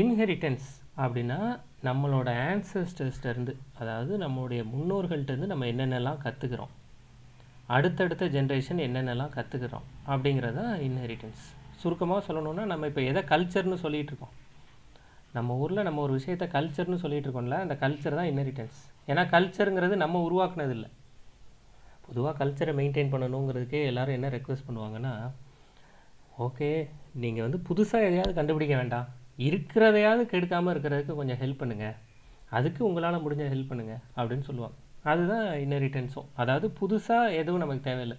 Inheritance அப்படின்னா நம்மளோட ஆன்சஸ்டர்ஸ்டேருந்து, அதாவது நம்மளுடைய முன்னோர்கள்ட்டேருந்து நம்ம என்னென்னலாம் கற்றுக்குறோம், அடுத்தடுத்த ஜென்ரேஷன் என்னென்னலாம் கற்றுக்குறோம் அப்படிங்கிறது தான் இன்ஹெரிட்டன்ஸ். சுருக்கமாக சொல்லணுன்னா, நம்ம இப்போ எதை கல்ச்சர்னு சொல்லிகிட்டு இருக்கோம், நம்ம ஊரில் நம்ம ஒரு விஷயத்தை கல்ச்சர்னு சொல்லிகிட்டு இருக்கோம்ல, அந்த கல்ச்சர் தான் இன்ஹெரிட்டன்ஸ். ஏன்னா கல்ச்சருங்கிறது நம்ம உருவாக்குனது இல்லை. பொதுவாக கல்ச்சரை மெயின்டைன் பண்ணணுங்கிறதுக்கே எல்லோரும் என்ன ரெக்வெஸ்ட் பண்ணுவாங்கன்னா, ஓகே நீங்கள் வந்து புதுசாக எதையாவது கண்டுபிடிக்க வேண்டாம், இருக்கிறதையாவது கெடுக்காமல் இருக்கிறதுக்கு கொஞ்சம் ஹெல்ப் பண்ணுங்கள், அதுக்கு உங்களால் முடிஞ்ச ஹெல்ப் பண்ணுங்கள் அப்படின்னு சொல்லுவாங்க. அதுதான் இன்ஹெரிட்டன்ஸும். அதாவது புதுசாக எதுவும் நமக்கு தேவையில்லை,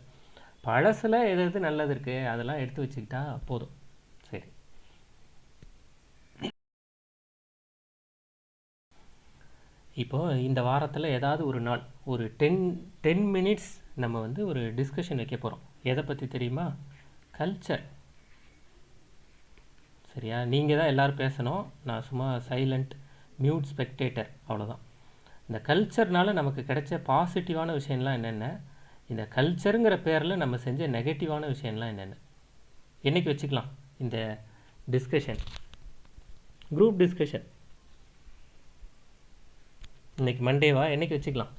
பழசில் எது எது நல்லது இருக்குது அதெல்லாம் எடுத்து வச்சுக்கிட்டா போதும். சரி, இப்போது இந்த வாரத்தில் ஏதாவது ஒரு நாள் ஒரு 10 மினிட்ஸ் நம்ம வந்து ஒரு டிஸ்கஷன் வைக்க போகிறோம். எதை பற்றி தெரியுமா? கல்ச்சர். சரியா? நீங்கள் தான் எல்லோரும் பேசணும், நான் சும்மா சைலண்ட் மியூட் ஸ்பெக்டேட்டர், அவ்வளோதான். இந்த கல்ச்சர்னால் நமக்கு கிடைச்ச பாசிட்டிவான விஷயம்லாம் என்னென்ன, இந்த கல்ச்சருங்கிற பேரில் நம்ம செஞ்ச நெகட்டிவான விஷயம்லாம் என்னென்ன, என்றைக்கு வச்சுக்கலாம் இந்த டிஸ்கஷன், குரூப் டிஸ்கஷன்? இன்றைக்கி மண்டேவா, என்றைக்கு வச்சுக்கலாம்?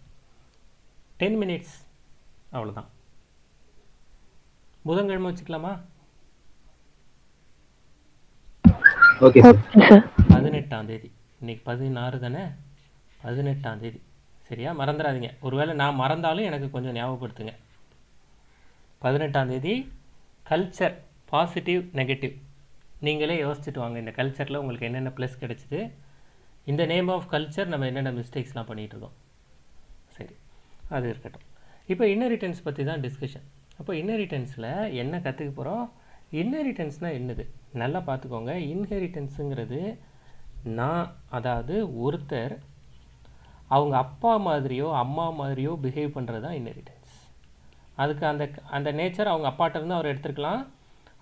10 மினிட்ஸ், அவ்வளோதான். புதன்கிழமை வச்சுக்கலாமா? Okay sir. 18ஆம் தேதி, இன்றைக்கி 16 தானே, 18ஆம் தேதி. சரியா? மறந்துடாதீங்க, ஒருவேளை நான் மறந்தாலும் எனக்கு கொஞ்சம் ஞாபகப்படுத்துங்க. 18ஆம் தேதி கல்ச்சர், பாசிட்டிவ் நெகட்டிவ். நீங்களே யோசிச்சுட்டு வாங்க, இந்த கல்ச்சரில் உங்களுக்கு என்னென்ன ப்ளஸ் கிடச்சிது, இந்த நேம் ஆஃப் கல்ச்சர் நம்ம என்னென்ன மிஸ்டேக்ஸ்லாம் பண்ணிகிட்ருக்கோம். சரி, அது இருக்கட்டும். இப்போ இன்னெரிட்டன்ஸ் பற்றி தான் டிஸ்கஷன். அப்போ இன்னெரிட்டன்ஸில் என்ன கற்றுக்க போகிறோம்? இன்ஹெரிட்டன்ஸ்னால் என்னது நல்லா பார்த்துக்கோங்க. இன்ஹெரிட்டன்ஸுங்கிறது நான், அதாவது ஒருத்தர் அவங்க அப்பா மாதிரியோ அம்மா மாதிரியோ பிஹேவ் பண்ணுறது தான் இன்ஹெரிட்டன்ஸ். அதுக்கு அந்த அந்த நேச்சர் அவங்க அப்பாட்ட இருந்து அவர் எடுத்துக்கலாம்,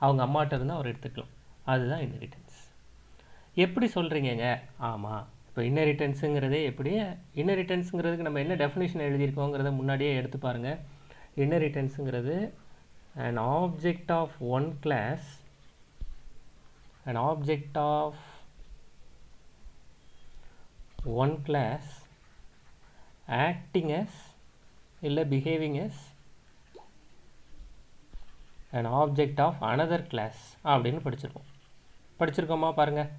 அவங்க அம்மாட்ட இருந்து அவர் எடுத்துக்கலாம். அதுதான் இன்ஹெரிட்டன்ஸ். எப்படி சொல்கிறீங்கங்க? ஆமாம், இப்போ இன்னெரிட்டன்ஸுங்கிறதே எப்படி, இன்னெரிட்டன்ஸுங்கிறதுக்கு நம்ம என்ன டெஃபினேஷன் எழுதியிருக்கோங்கிறத முன்னாடியே எடுத்து பாருங்கள். இன்னெரிட்டன்ஸுங்கிறது an object of one class, an object of one class acting as இல்லை behaving as an object of another class அப்படின்னு படிச்சிருக்கோமா பாருங்கள்.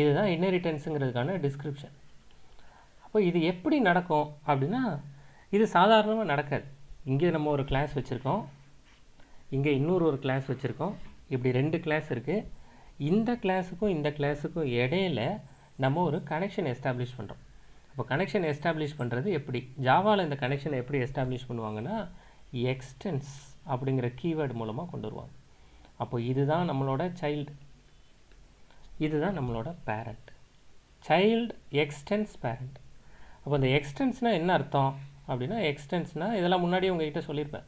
இதுதான் இன்னெரிட்டன்ஸுங்கிறதுக்கான டிஸ்கிரிப்ஷன். அப்போ இது எப்படி நடக்கும் அப்படின்னா, இது சாதாரணமாக நடக்காது. இங்கே நம்ம ஒரு கிளாஸ் வச்சுருக்கோம், இங்கே இன்னொரு கிளாஸ் வச்சுருக்கோம், இப்படி 2 கிளாஸ் இருக்குது. இந்த கிளாஸுக்கும் இந்த கிளாஸுக்கும் இடையில நம்ம ஒரு கனெக்ஷன் எஸ்டாப்ளிஷ் பண்ணுறோம். அப்போ கனெக்ஷன் எஸ்டாப்ளிஷ் பண்ணுறது எப்படி? ஜாவாவில் இந்த கனெக்ஷனை எப்படி எஸ்டாப்ளிஷ் பண்ணுவாங்கன்னா, எக்ஸ்டென்ஸ் அப்படிங்கிற கீவேர்டு மூலமாக கொண்டு வருவாங்க. அப்போ இதுதான் நம்மளோட சைல்டு, இதுதான் நம்மளோட பேரண்ட். Child extends parent. அப்போ இந்த எக்ஸ்டென்ஸ்னால் என்ன அர்த்தம் அப்படின்னா, எக்ஸ்டென்ஸ்னால் இதெல்லாம் முன்னாடியே உங்கள்கிட்ட சொல்லியிருப்பேன்.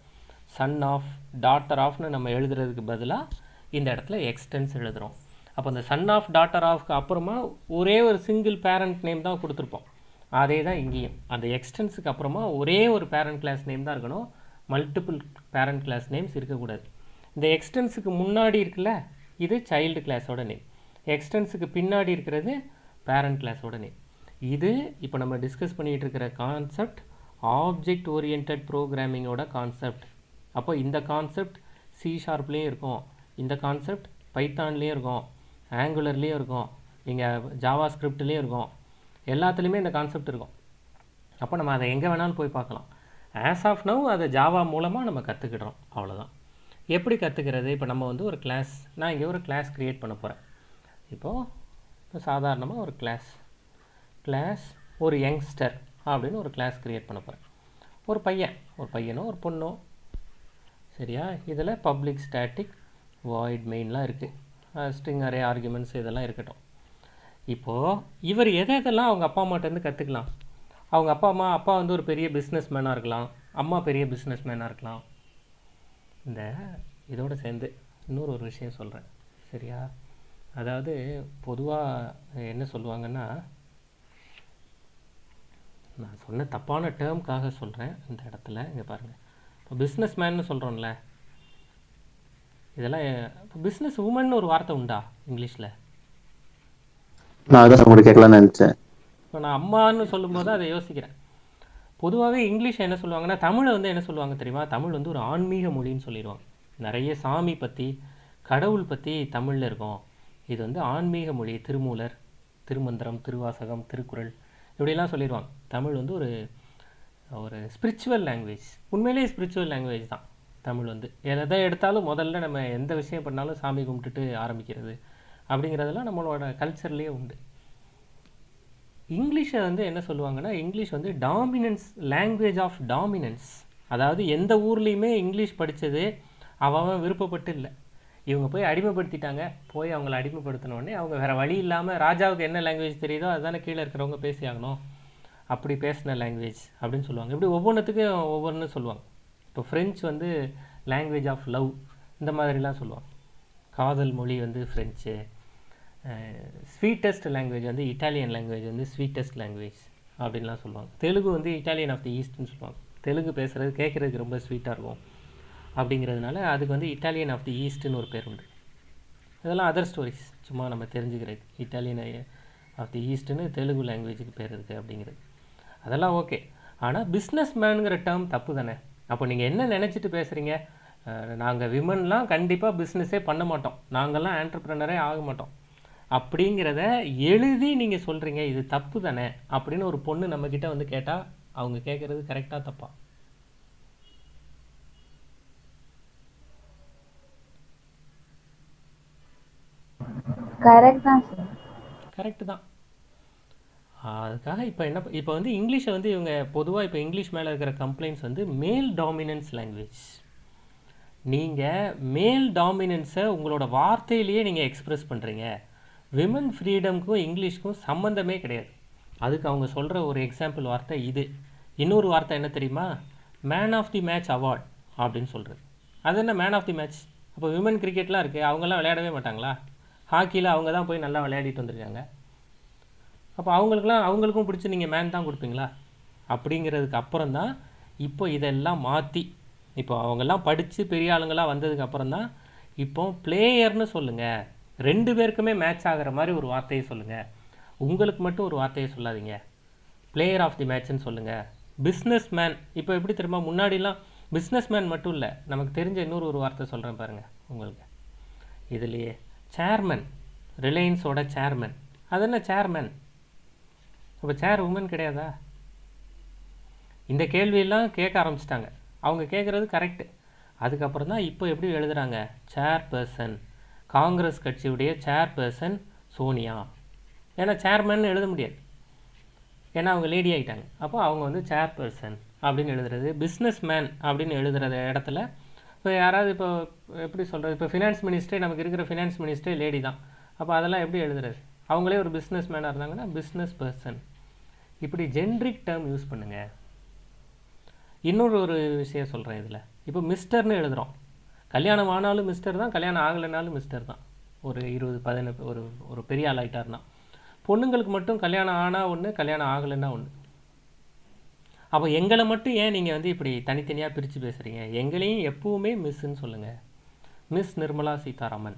சன் ஆஃப், டாட்டர் ஆஃப்னு நம்ம எழுதுறதுக்கு பதிலாக இந்த இடத்துல எக்ஸ்டென்ஸ் எழுதுகிறோம். அப்போ இந்த சன் ஆஃப் டாட்டர் ஆஃப்க்கு அப்புறமா ஒரே ஒரு சிங்கிள் பேரண்ட் நேம் தான் கொடுத்துருப்போம். அதே தான் இங்கேயும், அந்த எக்ஸ்டென்ஸுக்கு அப்புறமா ஒரே ஒரு பேரண்ட் கிளாஸ் நேம் தான் இருக்கணும், மல்டிபிள் பேரண்ட் கிளாஸ் நேம்ஸ் இருக்கக்கூடாது. இந்த எக்ஸ்டென்ஸுக்கு முன்னாடி இருக்குல்ல, இது சைல்டு கிளாஸோட நேம், எக்ஸ்டென்ஸுக்கு பின்னாடி இருக்கிறது பேரண்ட் கிளாஸோட நேம். இது இப்போ நம்ம டிஸ்கஸ் பண்ணிகிட்டு இருக்கிற கான்செப்ட் ஆப்ஜெக்ட் ஓரியன்ட் ப்ரோக்ராமிங்கோட கான்செப்ட். அப்போ இந்த கான்செப்ட் C#லேயும் இருக்கும், இந்த கான்செப்ட் பைத்தான்லேயும் இருக்கும், ஆங்குலர்லேயும் இருக்கும், நீங்கள் ஜாவா ஸ்கிரிப்ட்லேயும் இருக்கும், எல்லாத்துலேயுமே இந்த கான்செப்ட் இருக்கும். அப்போ நம்ம அதை எங்கே வேணாலும் போய் பார்க்கலாம். ஆஸ் ஆஃப் நவ் அதை ஜாவா மூலமாக நம்ம கற்றுக்கிடுறோம், அவ்வளோதான். எப்படி கற்றுக்கிறது? இப்போ நம்ம வந்து ஒரு கிளாஸ், நான் இங்கே ஒரு கிளாஸ் க்ரியேட் பண்ண போகிறேன். இப்போ சாதாரணமாக ஒரு கிளாஸ் ஒரு யங்ஸ்டர் அப்படின்னு ஒரு கிளாஸ் க்ரியேட் பண்ண போகிறேன். ஒரு பையனோ ஒரு பொண்ணோ, சரியா? இதில் பப்ளிக் ஸ்டாட்டிக் வாய்ட் மெயின்லாம் இருக்குது, ஸ்ட்ரிங் அரே ஆர்குமெண்ட்ஸ் இதெல்லாம் இருக்கட்டும். இப்போது இவர் எதெல்லாம் அவங்க அப்பா அம்மாட்டேருந்து கற்றுக்கலாம்? அவங்க அப்பா வந்து ஒரு பெரிய பிஸ்னஸ் மேனாக இருக்கலாம், அம்மா பெரிய பிஸ்னஸ் மேனாக இருக்கலாம். இந்த இதோடு சேர்ந்து இன்னொரு விஷயம் சொல்கிறேன், சரியா? அதாவது பொதுவாக என்ன சொல்லுவாங்கன்னா, நான் சொன்ன தப்பான டேர்முக்காக சொல்கிறேன் இந்த இடத்துல. இங்கே பாருங்கள், இப்போ பிஸ்னஸ் மேன்னு சொல்கிறோம்ல, இதெல்லாம் இப்போ பிஸ்னஸ் உமன் ஒரு வார்த்தை உண்டா இங்கிலீஷில்? நான் அதான் உங்களுக்கு கேட்கலான்னு நினைச்சேன். இப்போ நான் அம்மான்னு சொல்லும்போது அதை யோசிக்கிறேன். பொதுவாகவே இங்கிலீஷை என்ன சொல்லுவாங்கன்னா, தமிழை வந்து என்ன சொல்லுவாங்க தெரியுமா? தமிழ் வந்து ஒரு ஆன்மீக மொழின்னு சொல்லிடுவாங்க. நிறைய சாமி பற்றி, கடவுள் பற்றி தமிழில் இருக்கும். இது வந்து ஆன்மீக மொழி. திருமூலர், திருமந்திரம், திருவாசகம், திருக்குறள் இப்படிலாம் சொல்லிடுவாங்க. தமிழ் வந்து ஒரு ஒரு ஸ்பிரிச்சுவல் லாங்குவேஜ். உண்மையிலேயே ஸ்பிரிச்சுவல் லாங்குவேஜ் தான் தமிழ் வந்து. எதை எடுத்தாலும் முதல்ல நம்ம எந்த விஷயம் பண்ணாலும் சாமி கும்பிட்டுட்டு ஆரம்பிக்கிறது அப்படிங்கிறதெல்லாம் நம்மளோட கல்ச்சர்லேயே உண்டு. இங்கிலீஷை வந்து என்ன சொல்லுவாங்கன்னா, இங்கிலீஷ் வந்து டாமினன்ஸ், லாங்குவேஜ் ஆஃப் டாமினன்ஸ். அதாவது எந்த ஊர்லேயுமே இங்கிலீஷ் படித்தது அவன் விருப்பப்பட்டு இல்லை. இவங்க போய் அடிமைப்படுத்திட்டாங்க. போய் அவங்கள அடிமைப்படுத்தினோடனே அவங்க வேறு வழி இல்லாமல், ராஜாவுக்கு என்ன லாங்குவேஜ் தெரியுதோ அதுதானே கீழே இருக்கிறவங்க பேசி ஆகணும். அப்படி பேசின லாங்குவேஜ் அப்படின்னு சொல்லுவாங்க. இப்படி ஒவ்வொன்றுத்துக்கும் ஒவ்வொன்று சொல்லுவாங்க. இப்போ ஃப்ரெஞ்சு வந்து லாங்குவேஜ் ஆஃப் லவ் இந்த மாதிரிலாம் சொல்லுவாங்க. காதல் மொழி வந்து ஃப்ரெஞ்சு. ஸ்வீட்டஸ்ட் லாங்குவேஜ் வந்து இட்டாலியன் லாங்குவேஜ் வந்து ஸ்வீட்டஸ்ட் லாங்குவேஜ் அப்படின்லாம் சொல்லுவாங்க. தெலுங்கு வந்து இட்டாலியன் ஆஃப் தி ஈஸ்ட்னு சொல்லுவாங்க. தெலுங்கு பேசுகிறது கேட்குறதுக்கு ரொம்ப ஸ்வீட்டாக இருக்கும் அப்படிங்கிறதுனால அதுக்கு வந்து இட்டாலியன் ஆஃப் தி ஈஸ்ட்னு ஒரு பேர் உண்டு. இதெல்லாம் அதர் ஸ்டோரிஸ், சும்மா நம்ம தெரிஞ்சுக்கிறது. இட்டாலியன் ஆஃப் தி ஈஸ்ட்னு தெலுங்கு லாங்குவேஜுக்கு பேர் இருக்குது அப்படிங்கிறது. அதெல்லாம் ஓகே. ஆனால் பிஸ்னஸ் மேனுங்கிற டேர்ம் தப்பு தானே. அப்போ நீங்கள் என்ன நினச்சிட்டு பேசுகிறீங்க? நாங்கள் விமன்லாம் கண்டிப்பாக பிஸ்னஸே பண்ண மாட்டோம், நாங்கள்லாம் ஆண்டர்ப்ரனரே ஆக மாட்டோம் அப்படிங்கிறத எழுதி நீங்கள் சொல்கிறீங்க. இது தப்பு தானே அப்படின்னு ஒரு பொண்ணு நம்மக்கிட்ட வந்து கேட்டால் அவங்க கேட்குறது கரெக்டாக தப்பா? கரெக்ட் தான் சார். கரெக்டு தான். அதுக்காக இப்போ வந்து இங்கிலீஷை வந்து இவங்க பொதுவாக இப்போ இங்கிலீஷ் மேலே இருக்கிற கம்ப்ளைண்ட்ஸ் வந்து மேல் டாமினன்ஸ் லாங்குவேஜ். நீங்கள் மேல் டாமினன்ஸை உங்களோட வார்த்தையிலேயே நீங்கள் எக்ஸ்ப்ரெஸ் பண்ணுறீங்க. விமன் ஃப்ரீடம்க்கும் இங்கிலீஷ்க்கும் சம்மந்தமே கிடையாது. அதுக்கு அவங்க சொல்கிற ஒரு எக்ஸாம்பிள் வார்த்தை இது. இன்னொரு வார்த்தை என்ன தெரியுமா? Man of the match award அப்படின்னு சொல்கிறது. அது என்ன மேன் ஆஃப் தி மேட்ச்? அப்போ விமன் கிரிக்கெட்லாம் இருக்குது, அவங்கெல்லாம் விளையாடவே மாட்டாங்களா? ஹாக்கியில் அவங்க தான் போய் நல்லா விளையாடிட்டு வந்திருக்காங்க. அப்போ அவங்களுக்கும் பிடிச்சி நீங்கள் மேன் தான் கொடுப்பீங்களா? அப்படிங்கிறதுக்கு அப்புறம் தான் இப்போ இதெல்லாம் மாற்றி, இப்போ அவங்கெல்லாம் படித்து பெரிய ஆளுங்களாக வந்ததுக்கு அப்புறம் தான் இப்போ பிளேயர்னு சொல்லுங்கள், 2 பேருக்குமே மேட்ச் ஆகிற மாதிரி ஒரு வார்த்தையை சொல்லுங்கள், உங்களுக்கு மட்டும் ஒரு வார்த்தையை சொல்லாதீங்க, பிளேயர் ஆஃப் தி மேட்ச்னு சொல்லுங்கள். பிஸ்னஸ் மேன் இப்போ எப்படி தெரியுமா? முன்னாடிலாம் பிஸ்னஸ் மேன் மட்டும் இல்லை, நமக்கு தெரிஞ்ச இன்னொரு வார்த்தை சொல்கிறேன் பாருங்கள் உங்களுக்கு. இதுலேயே சேர்மன், ரிலையன்ஸோட சேர்மன், அது என்ன சேர்மன்? இப்போ சேர் உமன் கிடையாதா? இந்த கேள்வியெல்லாம் கேட்க ஆரம்பிச்சிட்டாங்க. அவங்க கேட்குறது கரெக்டு. அதுக்கப்புறம் தான் இப்போ எப்படி எழுதுகிறாங்க? சேர்பர்சன், காங்கிரஸ் கட்சியுடைய சேர்பர்சன் சோனியா. ஏன்னா சேர்மன் எழுத முடியாது, ஏன்னா அவங்க லேடி ஆகிட்டாங்க. அப்போ அவங்க வந்து சேர்பர்சன் அப்படின்னு எழுதுறது. பிஸ்னஸ் மேன் அப்படின்னு எழுதுகிற இடத்துல இப்போ யாராவது இப்போ எப்படி சொல்கிறது, இப்போ ஃபினான்ஸ் மினிஸ்டரே, நமக்கு இருக்கிற ஃபினான்ஸ் மினிஸ்டரே லேடி தான். அப்போ அதெல்லாம் எப்படி எழுதுறது? அவங்களே ஒரு பிஸ்னஸ் மேனாக இருந்தாங்கன்னா பிஸ்னஸ் பர்சன். இப்படி ஜென்ரிக் டேர்ம் யூஸ் பண்ணுங்கள். இன்னொரு விஷயம் சொல்கிறேன் இதில். இப்போ மிஸ்டர்னு எழுதுகிறோம். கல்யாணம் ஆனாலும் மிஸ்டர் தான், கல்யாணம் ஆகலைனாலும் மிஸ்டர் தான். ஒரு 20-15 ஒரு பெரிய ஆள் ஆகிட்டார்னா. பொண்ணுங்களுக்கு மட்டும் கல்யாணம் ஆனால் ஒன்று, கல்யாணம் ஆகலைன்னா ஒன்று. அப்போ எங்களை மட்டும் ஏன் நீங்கள் வந்து இப்படி தனித்தனியாக பிரித்து பேசுகிறீங்க? எங்களையும் எப்பவுமே மிஸ்ன்னு சொல்லுங்கள். மிஸ் நிர்மலா சீதாராமன்,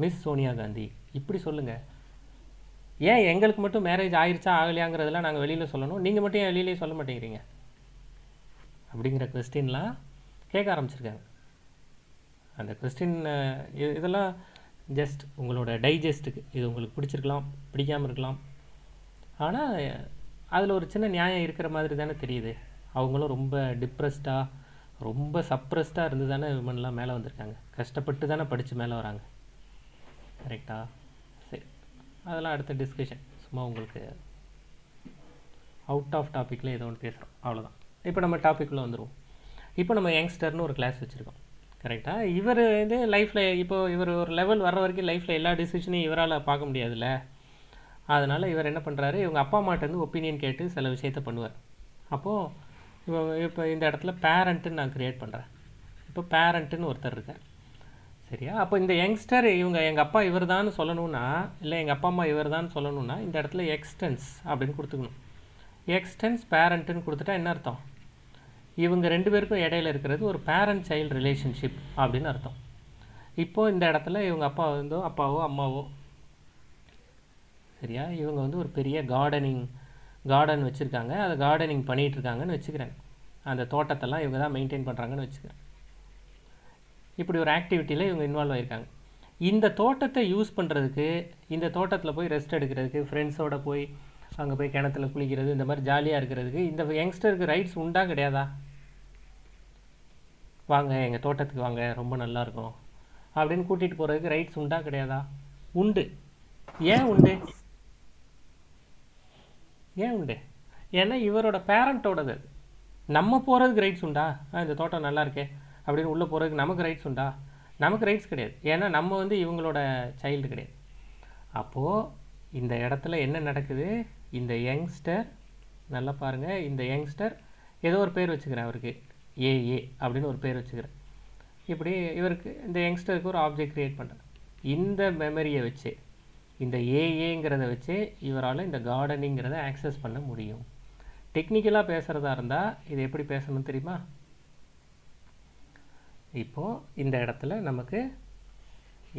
மிஸ் சோனியா காந்தி, இப்படி சொல்லுங்கள். ஏன் எங்களுக்கு மட்டும் மேரேஜ் ஆயிடுச்சா ஆகலையாங்கிறதெல்லாம் நாங்கள் வெளியில் சொல்லணும், நீங்கள் மட்டும் ஏன் வெளியிலே சொல்ல மாட்டேங்கிறீங்க? அப்படிங்கிற கொஸ்டின்லாம் கேட்க ஆரம்பிச்சிருக்காங்க. அந்த கொஸ்டின் இதெல்லாம் ஜஸ்ட் உங்களோட டைஜஸ்ட்டுக்கு. இது உங்களுக்கு பிடிச்சிருக்கலாம், பிடிக்காமல் இருக்கலாம். ஆனால் அதில் ஒரு சின்ன நியாயம் இருக்கிற மாதிரி தானே தெரியுது. அவங்களும் ரொம்ப டிப்ரெஸ்டாக, ரொம்ப சப்ரெஸ்டாக இருந்து தானே விமன்லாம் மேலே வந்திருக்காங்க. கஷ்டப்பட்டு தானே படித்து மேலே வராங்க. கரெக்டாக? சரி, அதெல்லாம் அடுத்த டிஸ்கஷன். சும்மா உங்களுக்கு அவுட் ஆஃப் டாப்பிக்கில் ஏதோ ஒன்று பேசுகிறோம், அவ்வளோதான். இப்போ நம்ம டாப்பிக்குள்ளே வந்துடுவோம். இப்போ நம்ம யங்ஸ்டர்னு ஒரு கிளாஸ் வச்சுருக்கோம். கரெக்டாக? இவர் வந்து லைஃப்பில் இப்போது இவர் ஒரு லெவல் வர்ற வரைக்கும் லைஃப்பில் எல்லா டிசிஷனையும் இவரால் பார்க்க முடியாதுல்ல. அதனால் இவர் என்ன பண்ணுறாரு, இவங்க அப்பா அம்மாட்டேருந்து ஒப்பீனியன் கேட்டு சில விஷயத்த பண்ணுவார். அப்போது இப்போ இந்த இடத்துல பேரண்ட்டுன்னு நான் க்ரியேட் பண்ணுறேன். இப்போ பேரண்ட்டுன்னு ஒருத்தர் இருக்கார், சரியா? அப்போ இந்த யங்ஸ்டர் எங்கள் அப்பா இவர் தான் சொல்லணும்னா, இல்லை எங்கள் அப்பா அம்மா இவர் தான் சொல்லணும்னா, இந்த இடத்துல எக்ஸ்டென்ஸ் அப்படின்னு கொடுத்துக்கணும். எக்ஸ்டென்ஸ் பேரண்ட்டுன்னு கொடுத்துட்டா என்ன அர்த்தம்? இவங்க 2 பேருக்கும் இடையில இருக்கிறது ஒரு பேரண்ட் சைல்டு ரிலேஷன்ஷிப் அப்படின்னு அர்த்தம். இப்போது இந்த இடத்துல இவங்க அப்பா அப்பாவோ அம்மாவோ சரியா? இவங்க வந்து ஒரு பெரிய கார்டன் வச்சுருக்காங்க, அதை கார்டனிங் பண்ணிகிட்ருக்காங்கன்னு வச்சுக்கிறேன். அந்த தோட்டத்தெல்லாம் இவங்க தான் மெயின்டைன் பண்ணுறாங்கன்னு வச்சுக்கிறேன். இப்படி ஒரு ஆக்டிவிட்டியில் இவங்க இன்வால்வ் ஆகியிருக்காங்க. இந்த தோட்டத்தை யூஸ் பண்ணுறதுக்கு, இந்த தோட்டத்தில் போய் ரெஸ்ட் எடுக்கிறதுக்கு, ஃப்ரெண்ட்ஸோடு போய் அங்கே போய் கிணத்துல குளிக்கிறது, இந்த மாதிரி ஜாலியாக இருக்கிறதுக்கு இந்த யங்ஸ்டருக்கு ரைட்ஸ் உண்டா கிடையாதா? வாங்க எங்கள் தோட்டத்துக்கு வாங்க, ரொம்ப நல்லாயிருக்கும் அப்படின்னு கூட்டிகிட்டு போகிறதுக்கு ரைட்ஸ் உண்டா கிடையாதா? உண்டு. ஏன் உண்டு? ஏன் உண்டு? ஏன்னா இவரோட பேரண்ட்டோடது. நம்ம போகிறதுக்கு ரைட்ஸ் உண்டா? இந்த தோட்டம் நல்லா இருக்கே அப்படின்னு உள்ளே போகிறதுக்கு நமக்கு ரைட்ஸ் உண்டா? நமக்கு ரைட்ஸ் கிடையாது. ஏன்னா நம்ம வந்து இவங்களோட சைல்டு கிடையாது. அப்போது இந்த இடத்துல என்ன நடக்குது? இந்த யங்ஸ்டர், நல்லா பாருங்கள், இந்த யங்ஸ்டர் ஏதோ ஒரு பேர் வச்சுக்கிறேன், அவருக்கு ஏஏ அப்படின்னு ஒரு பேர் வச்சுக்கிறேன். இப்படி இவருக்கு, இந்த யங்ஸ்டருக்கு ஒரு ஆப்ஜெக்ட் க்ரியேட் பண்ணுறேன். இந்த மெமரியை வச்சு, இந்த ஏஏங்கிறத வச்சு இவரால் இந்த கார்டனிங்கிறத ஆக்சஸ் பண்ண முடியும். டெக்னிக்கலாக பேசுகிறதா இருந்தால் இது எப்படி பேசணும் தெரியுமா? இப்போது இந்த இடத்துல நமக்கு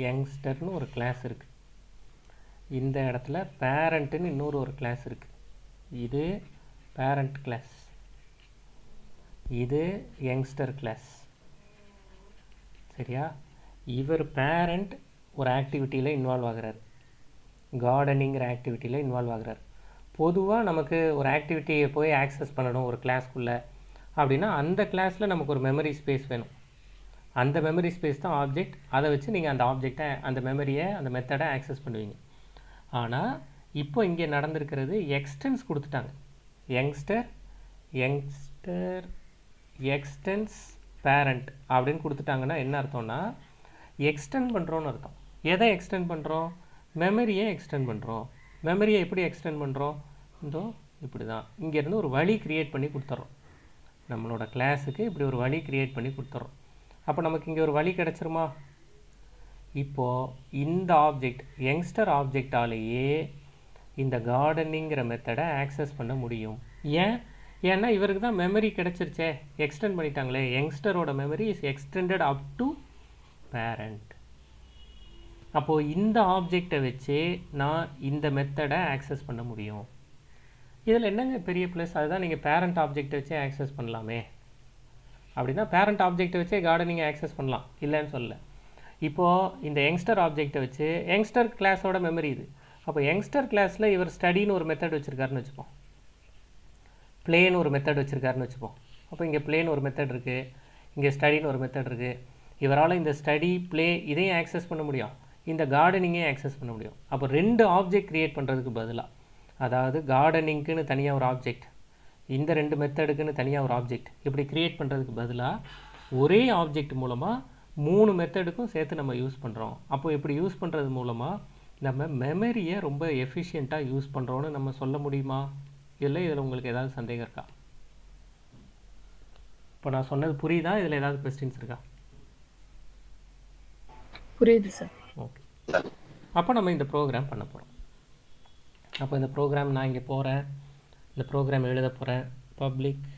யங்ஸ்டர்னு ஒரு கிளாஸ் இருக்குது. இந்த இடத்துல பேரண்ட்டுன்னு இன்னொரு ஒரு கிளாஸ் இருக்குது. இது பேரண்ட் கிளாஸ், இது யங்ஸ்டர் கிளாஸ். சரியா? இவர் பேரண்ட் ஒரு ஆக்டிவிட்டியில் இன்வால்வ் ஆகிறார், கார்டனிங்கிற ஆக்டிவிட்டியில் இன்வால்வ் ஆகிறார். பொதுவாக நமக்கு ஒரு ஆக்டிவிட்டியை போய் ஆக்சஸ் பண்ணணும் ஒரு கிளாஸ்க்குள்ளே அப்படின்னா அந்த கிளாஸில் நமக்கு ஒரு மெமரி ஸ்பேஸ் வேணும். அந்த மெமரி ஸ்பேஸ் தான் ஆப்ஜெக்ட். அதை வச்சு நீங்கள் அந்த ஆப்ஜெக்டை, அந்த மெமரியை, அந்த மெத்தடை ஆக்சஸ் பண்ணுவீங்க. ஆனால் இப்போ இங்கே நடந்திருக்கிறது எக்ஸ்டென்ஸ் கொடுத்துட்டாங்க. யங்ஸ்டர் எக்ஸ்டென்ஸ் பேரண்ட் அப்படின்னு கொடுத்துட்டாங்கன்னா என்ன அர்த்தம்னா எக்ஸ்டெண்ட் பண்ணுறோன்னு அர்த்தம். எதை எக்ஸ்டெண்ட் பண்ணுறோம்? மெமரியை எக்ஸ்டெண்ட் பண்ணுறோம். மெமரியை எப்படி எக்ஸ்டெண்ட் பண்ணுறோம்? இதோ இப்படி தான் இங்கேருந்து ஒரு வழி க்ரியேட் பண்ணி கொடுத்துட்றோம். நம்மளோட கிளாஸுக்கு இப்படி ஒரு வழி க்ரியேட் பண்ணி கொடுத்துட்றோம். அப்போ நமக்கு இங்கே ஒரு வழி கிடச்சிருமா? இப்போது இந்த ஆப்ஜெக்ட், யங்ஸ்டர் ஆப்ஜெக்டாலேயே இந்த கார்டனிங்கிற மெத்தடை ஆக்சஸ் பண்ண முடியும். ஏன்னா இவருக்கு தான் மெமரி கிடச்சிருச்சே, எக்ஸ்டெண்ட் பண்ணிட்டாங்களே. யங்ஸ்டரோட memory is extended up to parent. அப்போது இந்த ஆப்ஜெக்டை வச்சு நான் இந்த மெத்தடை ஆக்சஸ் பண்ண முடியும். இதில் என்னங்க பெரிய ப்ளஸ்? அதுதான் நீங்கள் பேரண்ட் ஆப்ஜெக்டை வச்சே ஆக்சஸ் பண்ணலாமே. அப்படின்னா பேரண்ட் ஆப்ஜெக்டை வச்சே கார்டனிங்கை ஆக்சஸ் பண்ணலாம், இல்லைன்னு சொல்லலை. இப்போது இந்த யங்ஸ்டர் ஆப்ஜெக்டை வச்சு, யங்ஸ்டர் கிளாஸோட மெமரி இது. அப்போ யங்ஸ்டர் கிளாஸில் இவர் ஸ்டடின்னு ஒரு மெத்தட் வச்சுருக்காருன்னு வச்சுப்போம், ப்ளேன்னு ஒரு மெத்தட் வச்சுருக்காருன்னு வச்சுப்போம். அப்போ இங்கே ப்ளேன்னு ஒரு மெத்தட் இருக்குது, இங்கே ஸ்டடின்னு ஒரு மெத்தட் இருக்குது. இவரால் இந்த ஸ்டடி, ப்ளே இதையும் ஆக்சஸ் பண்ண முடியும், இந்த கார்டனிங்கையும் ஆக்சஸ் பண்ண முடியும். அப்போ 2 ஆப்ஜெக்ட் க்ரியேட் பண்ணுறதுக்கு பதிலாக, அதாவது கார்டனிங்க்குன்னு தனியாக ஒரு ஆப்ஜெக்ட், இந்த 2 மெத்தடுக்குன்னு தனியாக ஒரு ஆப்ஜெக்ட், இப்படி க்ரியேட் பண்ணுறதுக்கு பதிலாக ஒரே ஆப்ஜெக்ட் மூலமாக 3 மெத்தடுக்கும் சேர்த்து நம்ம யூஸ் பண்ணுறோம். அப்போது இப்படி யூஸ் பண்ணுறது மூலமாக நம்ம மெமரியை ரொம்ப எஃபிஷியண்ட்டாக யூஸ் பண்ணுறோன்னு நம்ம சொல்ல முடியுமா? இதில் உங்களுக்கு ஏதாவது சந்தேகம் இருக்கா? இப்போ நான் சொன்னது புரியுதா? இதில் ஏதாவது கொஸ்டின்ஸ் இருக்கா? புரியுது சார். ஓகே, அப்போ நம்ம இந்த ப்ரோக்ராம் பண்ண போகிறோம். அப்போ இந்த ப்ரோக்ராம் நான் இங்கே போகிறேன், இந்த ப்ரோக்ராம் எழுத போகிறேன். பப்ளிக்,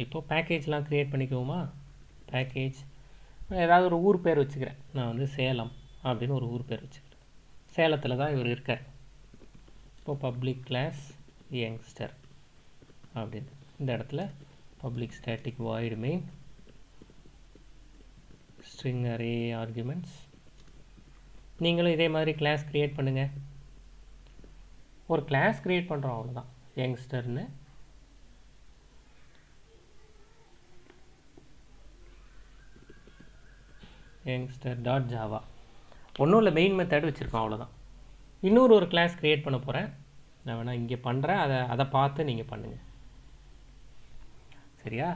இப்போது பேக்கேஜ்லாம் க்ரியேட் பண்ணிக்குவோமா? பேக்கேஜ், ஏதாவது ஒரு ஊர் பேர் வச்சுக்கிறேன். நான் வந்து சேலம் அப்படின்னு ஒரு ஊர் பேர் வச்சுக்கிறேன். சேலத்தில் தான் இவர் இருக்கார். இப்போது பப்ளிக் கிளாஸ் யங்ஸ்டர் அப்படின்னு இந்த இடத்துல public static void main string array arguments. நீங்களும் இதே மாதிரி கிளாஸ் க்ரியேட் பண்ணுங்கள். ஒரு கிளாஸ் க்ரியேட் பண்ணுறோம், அவ்வளோதான். யங்ஸ்டர்னு யங்ஸ்டர்.ஜாவா ஒன்றும் இல்லை, மெயின் மெத்தட் வச்சுருக்கோம், அவ்வளோதான். இன்னொரு ஒரு கிளாஸ் க்ரியேட் பண்ண போகிறேன். நான் வேணால் இங்கே பண்ணுறேன், அதை பார்த்து நீங்கள் பண்ணுங்கள். சரியா?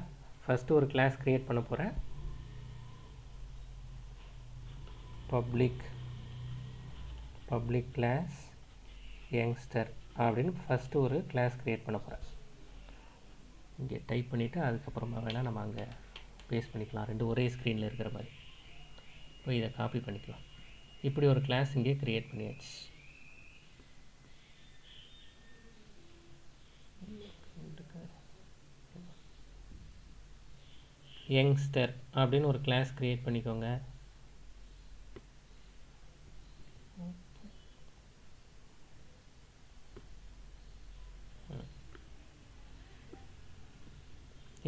ஃபஸ்ட்டு ஒரு கிளாஸ் க்ரியேட் பண்ண போகிறேன். பப்ளிக் கிளாஸ் யங்ஸ்டர் அப்படின்னு ஃபஸ்ட்டு ஒரு கிளாஸ் க்ரியேட் பண்ண போகிறேன். இங்கே டைப் பண்ணிவிட்டு அதுக்கப்புறமா வேணால் நம்ம அங்கே பேஸ்ட் பண்ணிக்கலாம், 2 ஒரே ஸ்க்ரீனில் இருக்கிற மாதிரி. இப்போ இதை காப்பி பண்ணிக்கலாம். இப்படி ஒரு கிளாஸ் இங்கே க்ரியேட் பண்ணியாச்சு. யங்ஸ்டர் அப்படின்னு ஒரு கிளாஸ் க்ரியேட் பண்ணிக்கோங்க.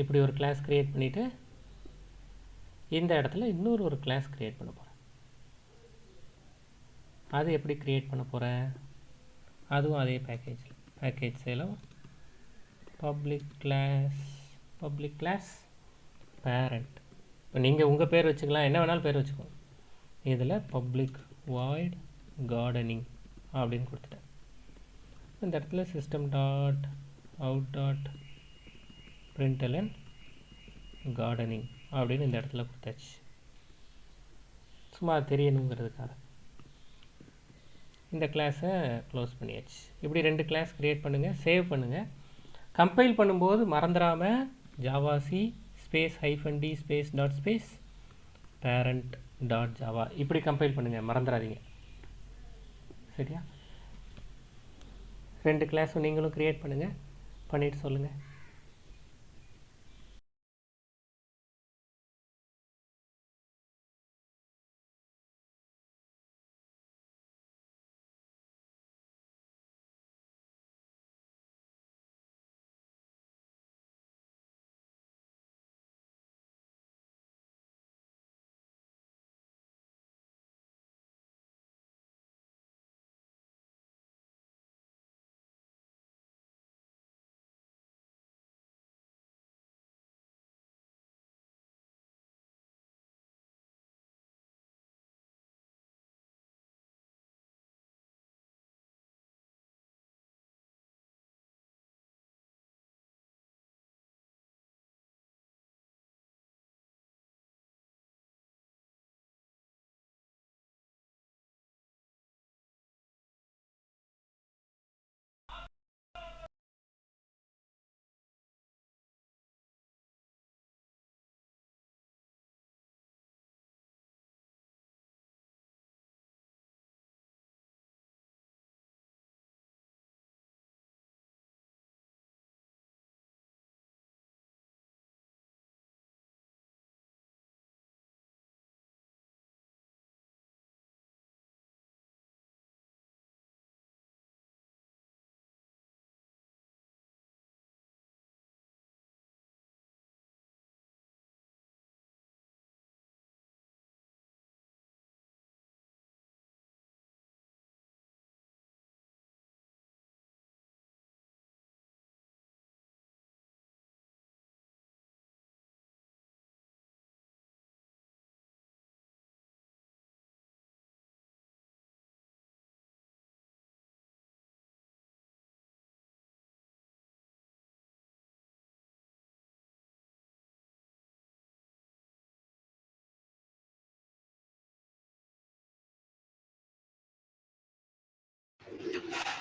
இப்படி ஒரு கிளாஸ் க்ரியேட் பண்ணிவிட்டு இந்த இடத்துல இன்னொரு ஒரு கிளாஸ் க்ரியேட் பண்ண போகிறேன். அது எப்படி க்ரியேட் பண்ண போகிறேன்? அதுவும் அதே package Salem public class parent. இப்போ நீங்கள் உங்கள் பேர் வச்சுக்கலாம், என்ன வேணாலும் பேர் வச்சுக்கோங்க. இதில் பப்ளிக் வாய்ட் கார்டனிங் அப்படின்னு கொடுத்துட்டேன். இந்த இடத்துல system dot out dot println gardening அப்படின்னு இந்த இடத்துல கொடுத்தாச்சு. சும்மா தெரியணுங்கிறதுக்காக இந்த கிளாஸை க்ளோஸ் பண்ணியாச்சு. இப்படி 2 கிளாஸ் க்ரியேட் பண்ணுங்கள், சேவ் பண்ணுங்கள். கம்பைல் பண்ணும்போது மறந்துடாமல் javac space -d space dot space parent dot Java இப்படி கம்பைல் பண்ணுங்கள், மறந்துடாதீங்க. சரியா? 2 கிளாஸும் நீங்களும் க்ரியேட் பண்ணுங்கள், பண்ணிவிட்டு சொல்லுங்கள்.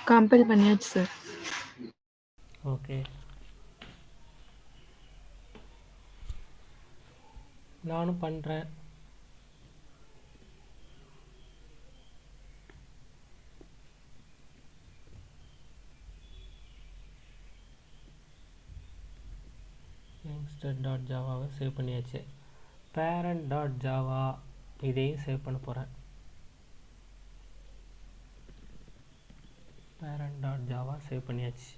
கம்பைல் பண்ணியாச்சு சார். ஓகே, நானும் பண்ணுறேன். யங்ஸ்டர் டாட் ஜாவாவை சேவ் பண்ணியாச்சு. பேரண்ட் டாட் ஜாவா இதையும் சேவ் பண்ண போகிறேன். பேரண்ட் டாட் ஜாவா சேவ் பண்ணியாச்சு.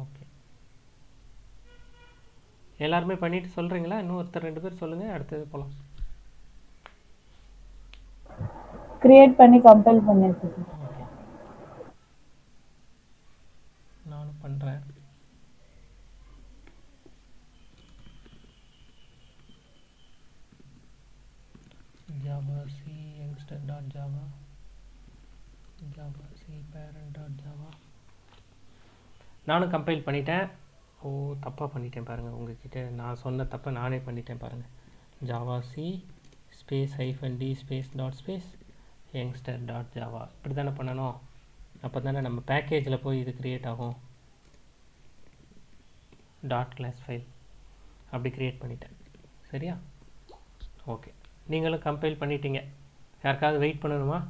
ஓகே, எல்லாருமே பண்ணிவிட்டு சொல்கிறீங்களா? இன்னும் ஒருத்தர் 2 பேர் சொல்லுங்கள், அடுத்தது போகலாம். கிரியேட் பண்ணி கம்பைல் பண்ணியாச்சு சார். ஓகே, நானும் பண்ணுறேன். Java C youngster dot Java Java C parent dot Java நானும் கம்பைல் பண்ணிட்டேன். ஓ, தப்பாக பண்ணிட்டேன் பாருங்கள். உங்ககிட்ட நான் சொன்ன தப்பை நானே பண்ணிட்டேன் பாருங்கள். Java c space -d space dot space youngster dot Java இப்படி தானே பண்ணணும். அப்போ தானே நம்ம பேக்கேஜில் போய் இது க்ரியேட் ஆகும். டாட் கிளாஸ் ஃபைல் அப்படி க்ரியேட் பண்ணிட்டேன். சரியா? ஓகே, நீங்களும் கம்பைல் பண்ணிட்டீங்க. யாருக்காவது வெயிட் பண்ணணுமா?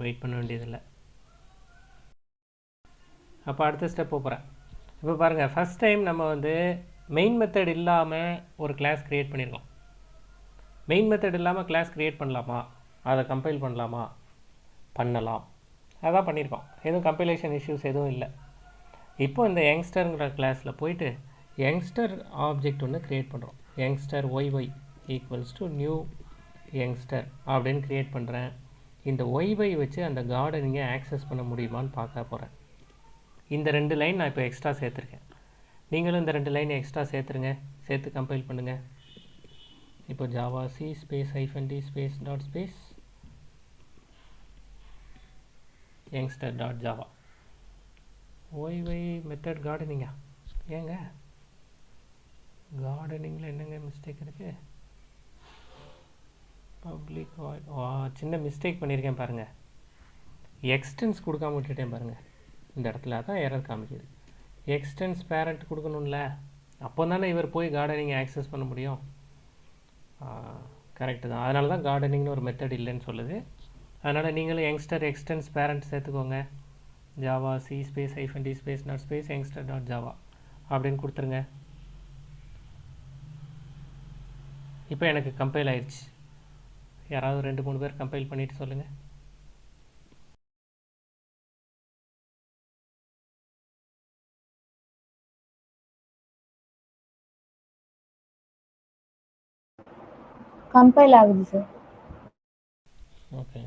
வெயிட் பண்ண வேண்டியதில்லை. அப்போ அடுத்த ஸ்டெப் போகிறேன். இப்போ பாருங்கள், ஃபஸ்ட் டைம் நம்ம வந்து மெயின் மெத்தட் இல்லாமல் ஒரு கிளாஸ் க்ரியேட் பண்ணியிருக்கோம். மெயின் மெத்தட் இல்லாமல் கிளாஸ் க்ரியேட் பண்ணலாமா, அதை கம்பைல் பண்ணலாமா? பண்ணலாம். அதான் பண்ணியிருக்கோம். எதுவும் கம்பைலேஷன் இஷ்யூஸ் எதுவும் இல்லை. இப்போ இந்த யங்ஸ்டருங்கிற கிளாஸில் போயிட்டு யங்ஸ்டர் ஆப்ஜெக்ட் ஒன்று க்ரியேட் பண்ணுறோம். Youngster y y equals to new youngster அப்படின்னு க்ரியேட் பண்ணுறேன். இந்த ஒய்ஒய் வச்சு அந்த கார்டனிங்கை ஆக்சஸ் பண்ண முடியுமான்னு பார்க்க போகிறேன். இந்த 2 லைன் நான் இப்போ எக்ஸ்ட்ரா சேர்த்துருக்கேன். நீங்களும் இந்த 2 லைன் எக்ஸ்ட்ரா சேர்த்துருங்க. சேர்த்து கம்பைல் பண்ணுங்கள். இப்போ Java c space -d space dot space youngster.java ஒய்ஒய் மெத்தட் கார்டனிங்கா? ஏங்க கார்டனிங்கில் என்னங்க மிஸ்டேக் இருக்குது? பப்ளிக் சின்ன மிஸ்டேக் பண்ணியிருக்கேன் பாருங்கள். எக்ஸ்டென்ஸ் கொடுக்காம விட்டுட்டேன் பாருங்கள். இந்த இடத்துல தான் எரர் காமிக்குது. எக்ஸ்டென்ஸ் பேரண்ட் கொடுக்கணும்ல, அப்போ தானே இவர் போய் கார்டனிங்கை ஆக்சஸ் பண்ண முடியும். கரெக்டு தான். அதனால தான் கார்டனிங்னு ஒரு மெத்தட் இல்லைன்னு சொல்லுது. அதனால் நீங்களும் யங்ஸ்டர் எக்ஸ்டென்ஸ் பேரண்ட் சேர்த்துக்கோங்க. Java c space -d space dot space youngster.java அப்படின்னு கொடுத்துருங்க. இப்போ எனக்கு கம்பைல் ஆயிடுச்சு. யாராவது 2-3 பேர் கம்பைல் பண்ணிவிட்டு சொல்லுங்கள். கம்பைல் ஆகுது சார். ஓகே.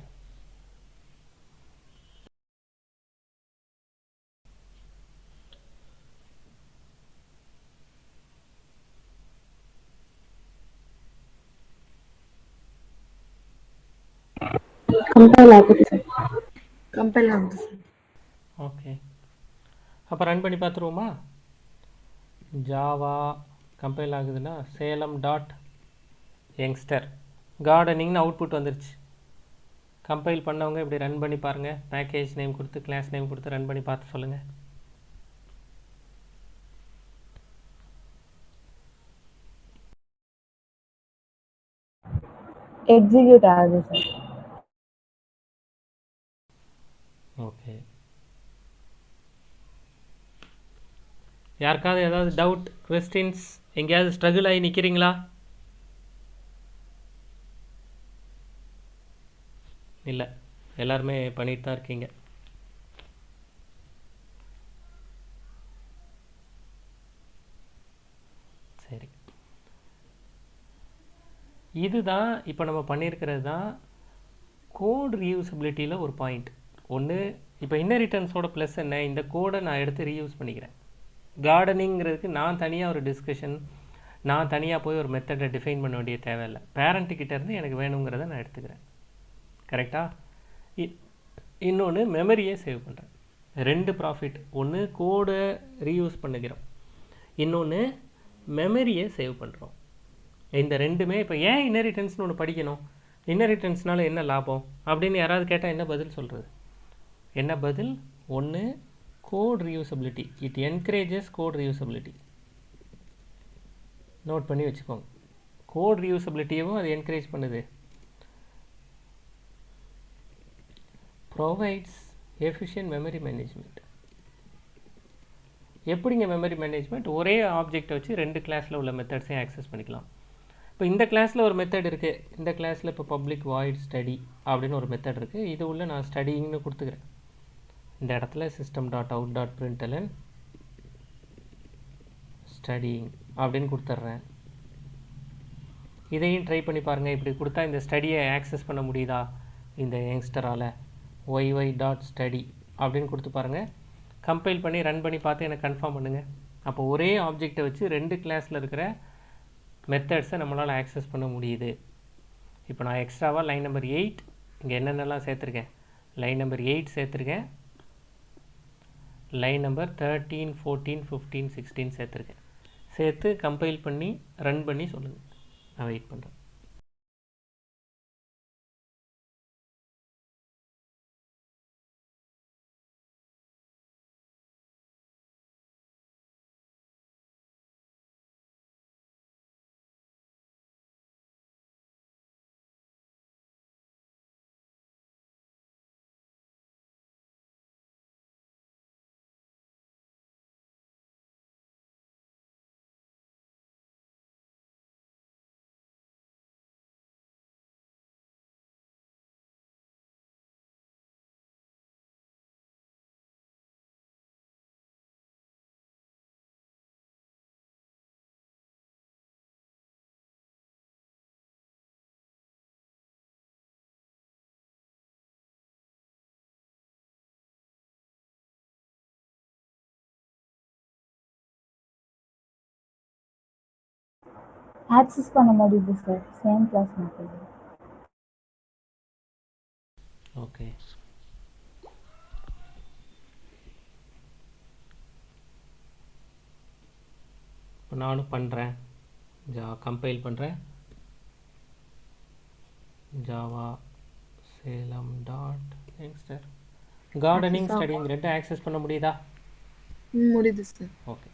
கம்பைல் ஆகுது சார். கம்பைல் ஆகுது சார். ஓகே, அப்போ ரன் பண்ணி பார்த்துருவோமா? ஜாவா கம்பைல் ஆகுதுன்னா சேலம் டாட் யங்ஸ்டர் கார்டனிங்னு அவுட்புட் வந்துருச்சு. கம்பைல் பண்ணவங்க இப்படி ரன் பண்ணி பாருங்கள். பேக்கேஜ் நேம் கொடுத்து கிளாஸ் நேம் கொடுத்து ரன் பண்ணி பார்த்து சொல்லுங்கள். எக்ஸிக்யூட் ஆகுது சார். ஓகே, யாருக்காவது ஏதாவது டவுட், கொஸ்டின்ஸ், எங்கேயாவது ஸ்ட்ரகிள் ஆகி நிற்கிறீங்களா? இல்லை, எல்லாருமே பண்ணிட்டு தான் இருக்கீங்க. சரி, இதுதான் இப்போ நம்ம பண்ணியிருக்கிறது தான் கோட் ரீயூசபிலிட்டியில் ஒரு பாயிண்ட். ஒன்று, இப்போ இன்னரிட்டன்ஸோட ப்ளஸ் என்ன, இந்த கோடை நான் எடுத்து ரீயூஸ் பண்ணிக்கிறேன். கார்டனிங்கிறதுக்கு நான் தனியாக ஒரு டிஸ்கஷன், நான் தனியாக போய் ஒரு மெத்தடை டிஃபைன் பண்ண வேண்டிய தேவையில்லை. பேரண்ட்டுக்கிட்டேருந்து எனக்கு வேணுங்கிறத நான் எடுத்துக்கிறேன். கரெக்டாக? இன்னொன்று, மெமரியை சேவ் பண்ணுறேன். 2 ப்ராஃபிட். ஒன்று கோடை ரீயூஸ் பண்ணுகிறோம், இன்னொன்று மெமரியை சேவ் பண்ணுறோம். இந்த 2மே இப்போ ஏன் இன்னரிட்டன்ஸ்னு ஒன்று படிக்கணும்? இன்னரிட்டன்ஸ்னால என்ன லாபம் அப்படின்னு யாராவது கேட்டால் என்ன பதில் சொல்கிறது? என்ன பதில்? ஒன்று, code reusability. It encourages code reusability. Note பண்ணி வச்சுக்கோங்க. கோட் ரீயூசபிலிட்டியவும் அது என்கரேஜ் பண்ணுது. Provides efficient memory management. எப்படிங்க மெமரி மேனேஜ்மெண்ட்? ஒரே ஆப்ஜெக்டை வச்சு 2 கிளாஸில் உள்ள மெத்தட்ஸையும் ஆக்சஸ் பண்ணிக்கலாம். இப்போ இந்த கிளாஸில் ஒரு மெத்தட் இருக்குது. இந்த கிளாஸில் இப்போ பப்ளிக் வாய்ட் ஸ்டடி அப்படின்னு ஒரு மெத்தட் இருக்குது. இது உள்ள நான் ஸ்டடிங்னு கொடுத்துக்கிறேன். இந்த இடத்துல system.out.println ஸ்டடிங் அப்படின்னு கொடுத்துட்றேன். இதையும் ட்ரை பண்ணி பாருங்கள். இப்படி கொடுத்தா இந்த ஸ்டடியை ஆக்சஸ் பண்ண முடியுதா இந்த யங்ஸ்டரால்? yy.study அப்படின்னு கொடுத்து பாருங்கள். கம்பைல் பண்ணி ரன் பண்ணி பார்த்து எனக்கு கன்ஃபார்ம் பண்ணுங்கள். அப்போ ஒரே ஆப்ஜெக்டை வச்சு 2 கிளாஸில் இருக்கிற மெத்தட்ஸை நம்மளால் ஆக்சஸ் பண்ண முடியுது. இப்போ நான் எக்ஸ்ட்ராவாக லைன் நம்பர் 8 இங்கே என்னென்னலாம் சேர்த்துருக்கேன்? லைன் நம்பர் 8 சேர்த்துருக்கேன். லைன் நம்பர் 13, 14, 15, 16 சேர்த்துருக்கேன். சேர்த்து கம்பைல் பண்ணி ரன் பண்ணி சொல்லுங்கள். நான் வெயிட் பண்ணுறேன். ஆக்சஸ் பண்ண முடியுது sir same class method. Okay. இப்போ நானும் பண்ணுறேன். கம்பைல் பண்ணுறேன். Java Salem dot youngster gardening Access studying ரெண்டு ஆக்சஸ் பண்ண முடியுதா? முடியுது சார். ஓகே.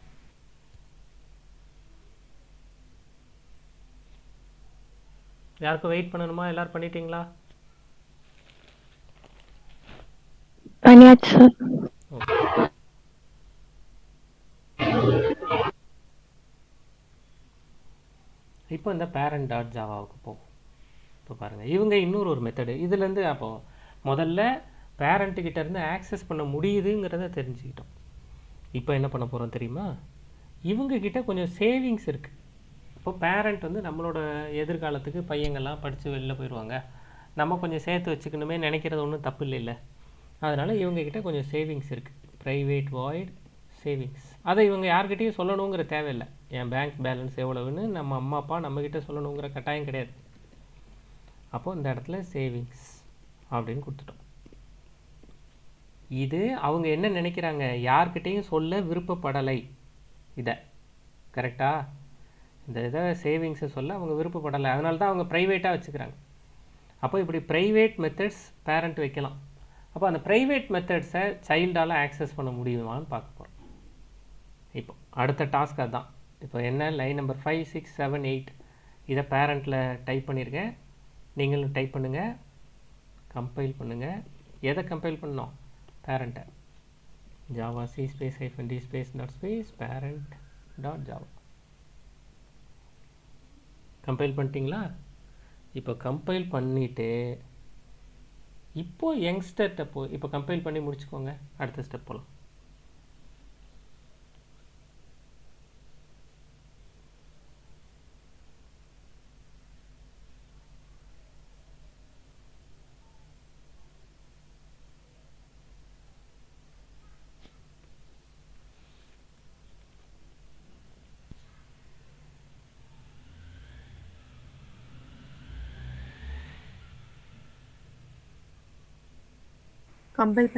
யாருக்கும் வெயிட் பண்ணணுமா? எல்லாரும் பண்ணிட்டீங்களா? பண்ணியாச்சு சார். ஓகே. இப்போ இந்த பேரண்ட் டாட் ஜாவாவுக்கு போகும். இப்போ பாருங்கள், இவங்க இன்னொரு மெத்தடு இதுலேருந்து. அப்போது முதல்ல பேரண்ட்டுக்கிட்ட இருந்து ஆக்சஸ் பண்ண முடியுதுங்கிறத தெரிஞ்சுக்கிட்டோம். இப்போ என்ன பண்ண போகிறோம் தெரியுமா? இவங்கக்கிட்ட கொஞ்சம் சேவிங்ஸ் இருக்குது. இப்போ பேரண்ட் வந்து நம்மளோட எதிர்காலத்துக்கு பையங்கள்லாம் படித்து வெளில போயிடுவாங்க, நம்ம கொஞ்சம் சேர்த்து வச்சுக்கணுமே நினைக்கிறது ஒன்றும் தப்பு இல்லைல்ல. அதனால் இவங்கக்கிட்ட கொஞ்சம் சேவிங்ஸ் இருக்குது. Private void savings. அதை இவங்க யார்கிட்டையும் சொல்லணுங்கிற தேவையில்லை. என் பேங்க் பேலன்ஸ் எவ்வளவுன்னு நம்ம அம்மா அப்பா நம்மக்கிட்ட சொல்லணுங்கிற கட்டாயம் கிடையாது. அப்போது இந்த இடத்துல சேவிங்ஸ் அப்படின்னு கொடுத்துட்டோம். இது அவங்க என்ன நினைக்கிறாங்க, யார்கிட்டையும் சொல்ல விருப்பப்படலை. இதை கரெக்டாக இந்த இதை சேவிங்ஸை சொல்ல அவங்க விருப்பப்படலை. அதனால தான் அவங்க ப்ரைவேட்டாக வச்சுக்கிறாங்க. அப்போ இப்படி ப்ரைவேட் மெத்தட்ஸ் பேரண்ட் வைக்கலாம். அப்போ அந்த ப்ரைவேட் மெத்தட்ஸை சைல்டால் ஆக்சஸ் பண்ண முடியுமான்னு பார்க்க போகிறோம். இப்போ அடுத்த டாஸ்க் அதுதான். இப்போ என்ன லைன் நம்பர் 5, 6, 7, 8 இதை பேரண்ட்டில் டைப் பண்ணியிருக்கேன். நீங்களும் டைப் பண்ணுங்கள், கம்பைல் பண்ணுங்கள். எதை கம்பைல் பண்ணோம்? பேரண்ட்டை. Java c space -d space dot space parent dot Java. Compile பண்ணிட்டீங்களா? இப்போ கம்பைல் பண்ணிவிட்டு இப்போது யங்ஸ்டர்கிட்ட இப்போ கம்பைல் பண்ணி முடிச்சுக்கோங்க. அடுத்த ஸ்டெப் போகலாம். கம்பைல்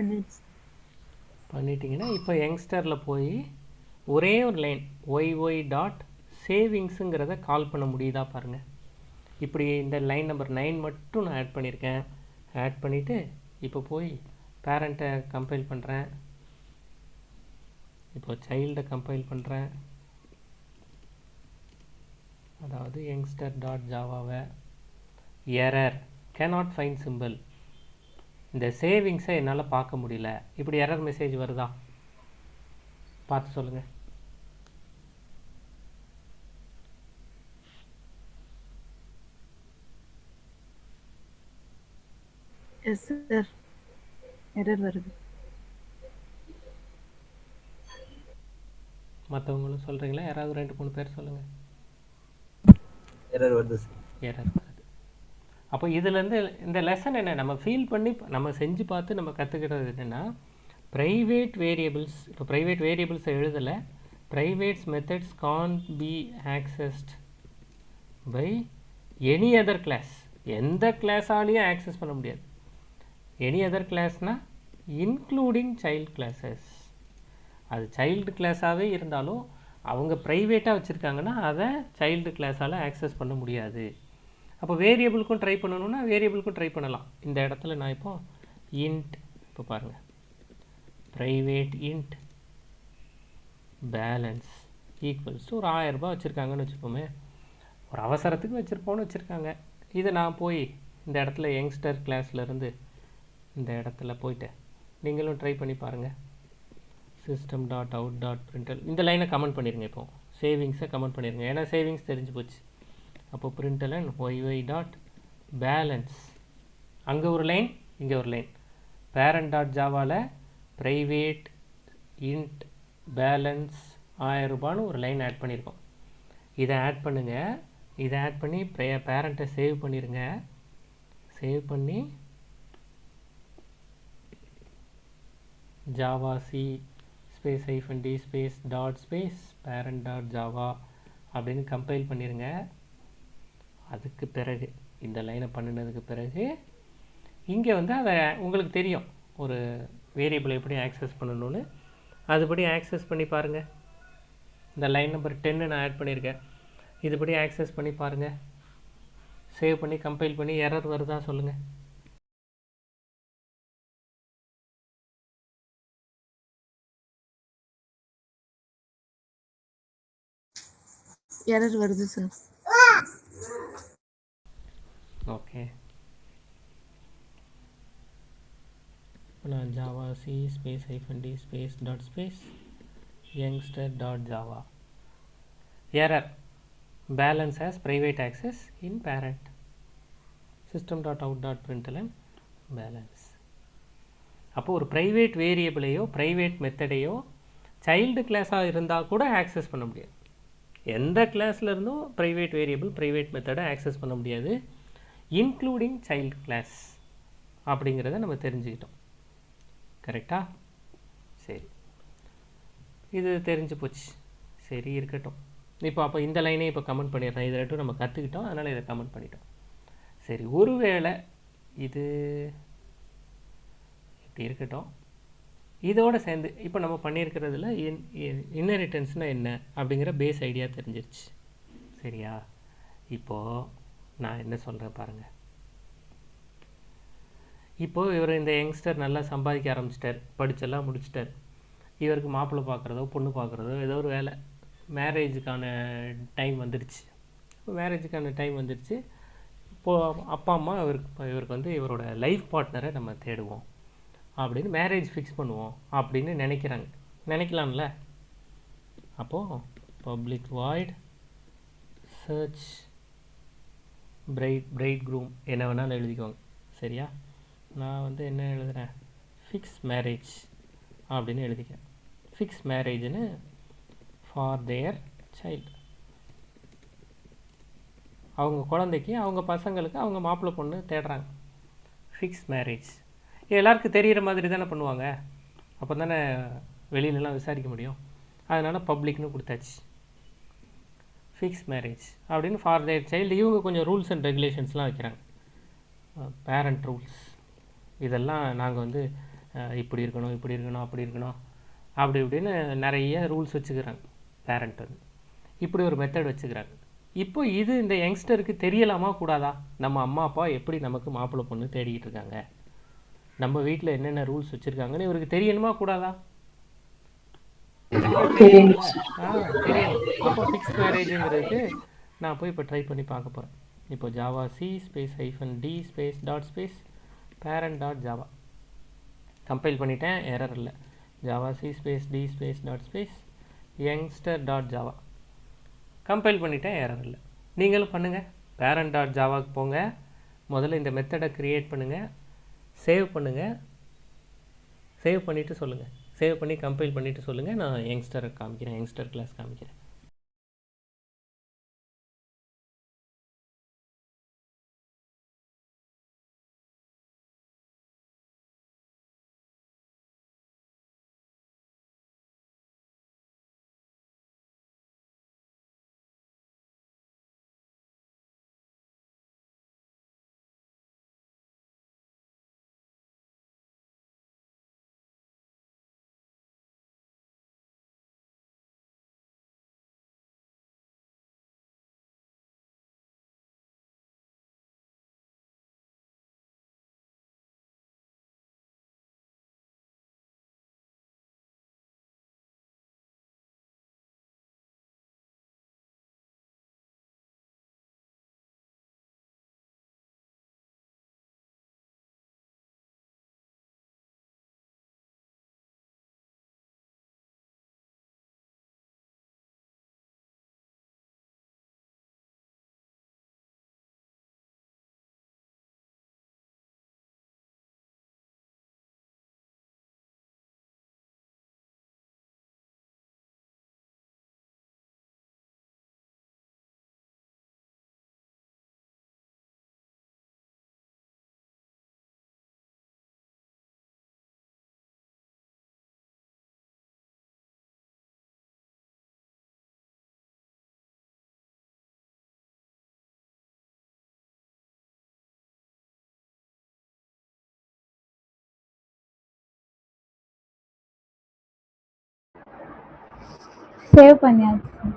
பண்ணிட்டீங்கன்னா இப்போ யங்ஸ்டரில் போய் ஒரே ஒரு லைன் ஒய் டாட் சேவிங்ஸுங்கிறத கால் பண்ண முடியுதா பாருங்கள். இப்படி இந்த லைன் நம்பர் 9 மட்டும் நான் ஆட் பண்ணியிருக்கேன். ஆட் பண்ணிவிட்டு இப்போ போய் பேரண்ட்டை கம்பைல் பண்ணுறேன். இப்போ சைல்டை கம்பைல் பண்ணுறேன். அதாவது யங்ஸ்டர் டாட் ஜாவாவை எரர் கேனாட் ஃபைண்ட் சிம்பிள், இந்த சேவிங்ஸை என்னால் பார்க்க முடியல. இப்படி எரர் மெசேஜ் வருதா? பார்த்து சொல்லுங்கள். எஸ் சார், எரர் வருது. மற்றவங்களும் சொல்கிறீங்களா? யாராவது 2-3 பேர் சொல்லுங்கள். எரர் வருது சார். எரர் வருது. அப்போ இதுலேருந்து இந்த லெசன் என்ன, நம்ம ஃபீல் பண்ணி நம்ம செஞ்சு பார்த்து நம்ம கற்றுக்கிறது என்னென்னா, ப்ரைவேட் வேரியபிள்ஸ். இப்போ ப்ரைவேட் வேரியபிள்ஸை எழுதலை. Privates methods can't be accessed by any other class. எந்த கிளாஸாலையும் ஆக்சஸ் பண்ண முடியாது. எனி அதர் கிளாஸ்னால் இன்க்ளூடிங் சைல்டு கிளாஸஸ். அது சைல்டு கிளாஸாகவே இருந்தாலும் அவங்க ப்ரைவேட்டாக வச்சுருக்காங்கன்னா அதை சைல்டு கிளாஸால் ஆக்சஸ் பண்ண முடியாது. அப்போ வேரியபிளுக்கும் ட்ரை பண்ணணுன்னா வேரியபிளுக்கும் ட்ரை பண்ணலாம். இந்த இடத்துல நான் இப்போ இன்ட், இப்போ பாருங்கள், private int balance equals to ஒரு 1000 ரூபாய் வச்சுருக்காங்கன்னு வச்சுப்போமே. ஒரு அவசரத்துக்கு வச்சுருப்போன்னு வச்சுருக்காங்க. இதை நான் போய் இந்த இடத்துல யங்ஸ்டர் கிளாஸ்லேருந்து இந்த இடத்துல போய்ட்டு நீங்களும் ட்ரை பண்ணி பாருங்கள். System dot out dot brindle இந்த லைனை கமெண்ட் பண்ணிடுங்க. இப்போ சேவிங்ஸை கமெண்ட் பண்ணிடுங்க, ஏன்னா சேவிங்ஸ் தெரிஞ்சு போச்சு. அப்போ பிரிண்டலன் ஒய் டாட் பேலன்ஸ், அங்கே ஒரு லைன் இங்கே ஒரு லைன். பேரண்ட் டாட் ஜாவாவில் ப்ரைவேட் இன்ட் பேலன்ஸ் 1000 ரூபான்னு ஒரு லைன் ஆட் பண்ணியிருக்கோம். இதை ஆட் பண்ணுங்கள். இதை ஆட் பண்ணி பேரண்ட்டை சேவ் பண்ணிடுங்க. சேவ் பண்ணி Java c space -d space dot space parent dot Java அப்படின்னு கம்பைல் பண்ணிடுங்க. அதுக்கு பிறகு இந்த லைனை பண்ணினதுக்கு பிறகு இங்கே வந்து அதை உங்களுக்கு தெரியும் ஒரு வேரியபிளை எப்படி ஆக்சஸ் பண்ணணும்னு, அதுபடி ஆக்சஸ் பண்ணி பாருங்கள். இந்த லைன் நம்பர் 10 நான் ஆட் பண்ணியிருக்கேன், இதுபடி ஆக்சஸ் பண்ணி பாருங்கள். சேவ் பண்ணி கம்பைல் பண்ணி எரர் வருதா சொல்லுங்கள். எரர் வருது சார். ஓகே, இப்போ நான் Java c space -d space dot space youngster dot Java error balance as private access in parent system.out.println balance. அப்போ ஒரு ப்ரைவேட் வேரியபிளையோ ப்ரைவேட் மெத்தடையோ சைல்டு கிளாஸாக இருந்தால் கூட ஆக்சஸ் பண்ண முடியாது. எந்த கிளாஸில் இருந்தும் ப்ரைவேட் வேரியபிள் ப்ரைவேட் மெத்தடை ஆக்சஸ் பண்ண முடியாது, இன்க்ளூடிங் சைல்டு கிளாஸ் அப்படிங்கிறத நம்ம தெரிஞ்சுக்கிட்டோம். கரெக்டாக? சரி, இது தெரிஞ்சு போச்சு. சரி இருக்கட்டும். இப்போ அப்போ இந்த லைனே இப்போ கமெண்ட் பண்ணிடுறேன். இதை ரெண்டும் நம்ம கற்றுக்கிட்டோம், அதனால் இதை கமெண்ட் பண்ணிட்டோம். சரி, ஒருவேளை இது இப்படி இருக்கட்டும், இதோடு சேர்ந்து இப்போ நம்ம பண்ணியிருக்கிறதுல இன்ஹெரிட்டன்ஸ்னால் என்ன அப்படிங்கிற பேஸ் ஐடியா தெரிஞ்சிருச்சு. சரியா? இப்போது நான் என்ன சொல்கிறேன் பாருங்கள். இப்போது இவர் இந்த யங்ஸ்டர் நல்லா சம்பாதிக்க ஆரம்பிச்சிட்டார், படிச்செல்லாம் முடிச்சிட்டார். இவருக்கு மாப்பிள்ளை பார்க்குறதோ பொண்ணு பார்க்குறதோ ஏதோ ஒரு வேலை, மேரேஜுக்கான டைம் வந்துடுச்சு. இப்போ மேரேஜுக்கான டைம் வந்துடுச்சு. இப்போது அப்பா அம்மா இவருக்கு வந்து இவரோட லைஃப் பார்ட்னரை நம்ம தேடுவோம் அப்படின்னு மேரேஜ் ஃபிக்ஸ் பண்ணுவோம் அப்படின்னு நினைக்கிறாங்க. நினைக்கலாம்ல? அப்போது public void search bride groom என்ன வேணாலும் எழுதிக்குவாங்க. சரியா? நான் வந்து என்ன எழுதுகிறேன், ஃபிக்ஸ் மேரேஜ் அப்படின்னு எழுதிக்கிறேன். ஃபிக்ஸ் மேரேஜ்னு ஃபார் தேர் சைல்டு, அவங்க குழந்தைக்கு அவங்க பசங்களுக்கு அவங்க மாப்பிள்ளை பொண்ணு தேடுறாங்க. ஃபிக்ஸ் மேரேஜ் எல்லாருக்கும் தெரிகிற மாதிரி தானே பண்ணுவாங்க, அப்போ தானே வெளியிலலாம் விசாரிக்க முடியும். அதனால் பப்ளிக்னு கொடுத்தாச்சு. ஃபிக்ஸ் மேரேஜ் அப்படின்னு ஃபார் தேர் சைல்டு. இவங்க கொஞ்சம் ரூல்ஸ் அண்ட் ரெகுலேஷன்ஸ்லாம் வைக்கிறாங்க, பேரண்ட் ரூல்ஸ். இதெல்லாம் நாங்கள் வந்து இப்படி இருக்கணும் இப்படி இருக்கணும் அப்படி இருக்கணும் அப்படி இப்படின்னு நிறைய ரூல்ஸ் வச்சுக்கிறாங்க. பேரண்ட் வந்து இப்படி ஒரு மெத்தட் வச்சுக்கிறாங்க. இப்போ இது இந்த யங்ஸ்டருக்கு தெரியலாமா கூடாதா? நம்ம அம்மா அப்பா எப்படி நமக்கு மாப்பிள்ளை பொண்ணு தேடிக்கிட்டு இருக்காங்க, நம்ம வீட்டில் என்னென்ன ரூல்ஸ் வச்சுருக்காங்கன்னு இவருக்கு தெரியணுமா கூடாதா? தெரியணும். அப்போ ஃபிக்ஸ் மேரேஜுங்கிறதுக்கு நான் போய் இப்போ ட்ரை பண்ணி பார்க்க போகிறேன். இப்போ Java c space -d space dot space parent dot Java compile பண்ணிட்டேன், எரர் இல்லை. Java c space d space dot space youngster dot Java compile பண்ணிட்டேன், எரர் இல்லை. நீங்களும் பண்ணுங்கள். பேரண்ட் டாட் ஜாவாக்கு போங்க, முதல்ல இந்த மெத்தடை க்ரியேட் பண்ணுங்கள், சேவ் பண்ணுங்கள், சேவ் பண்ணிவிட்டு சொல்லுங்கள், சேவ் பண்ணி கம்பைல் பண்ணிவிட்டு சொல்லுங்கள். நான் யங்ஸ்டரை காமிக்கிறேன், யங்ஸ்டர் கிளாஸ் காமிக்கிறேன். சேவ் பண்ணியாச்சு சார்.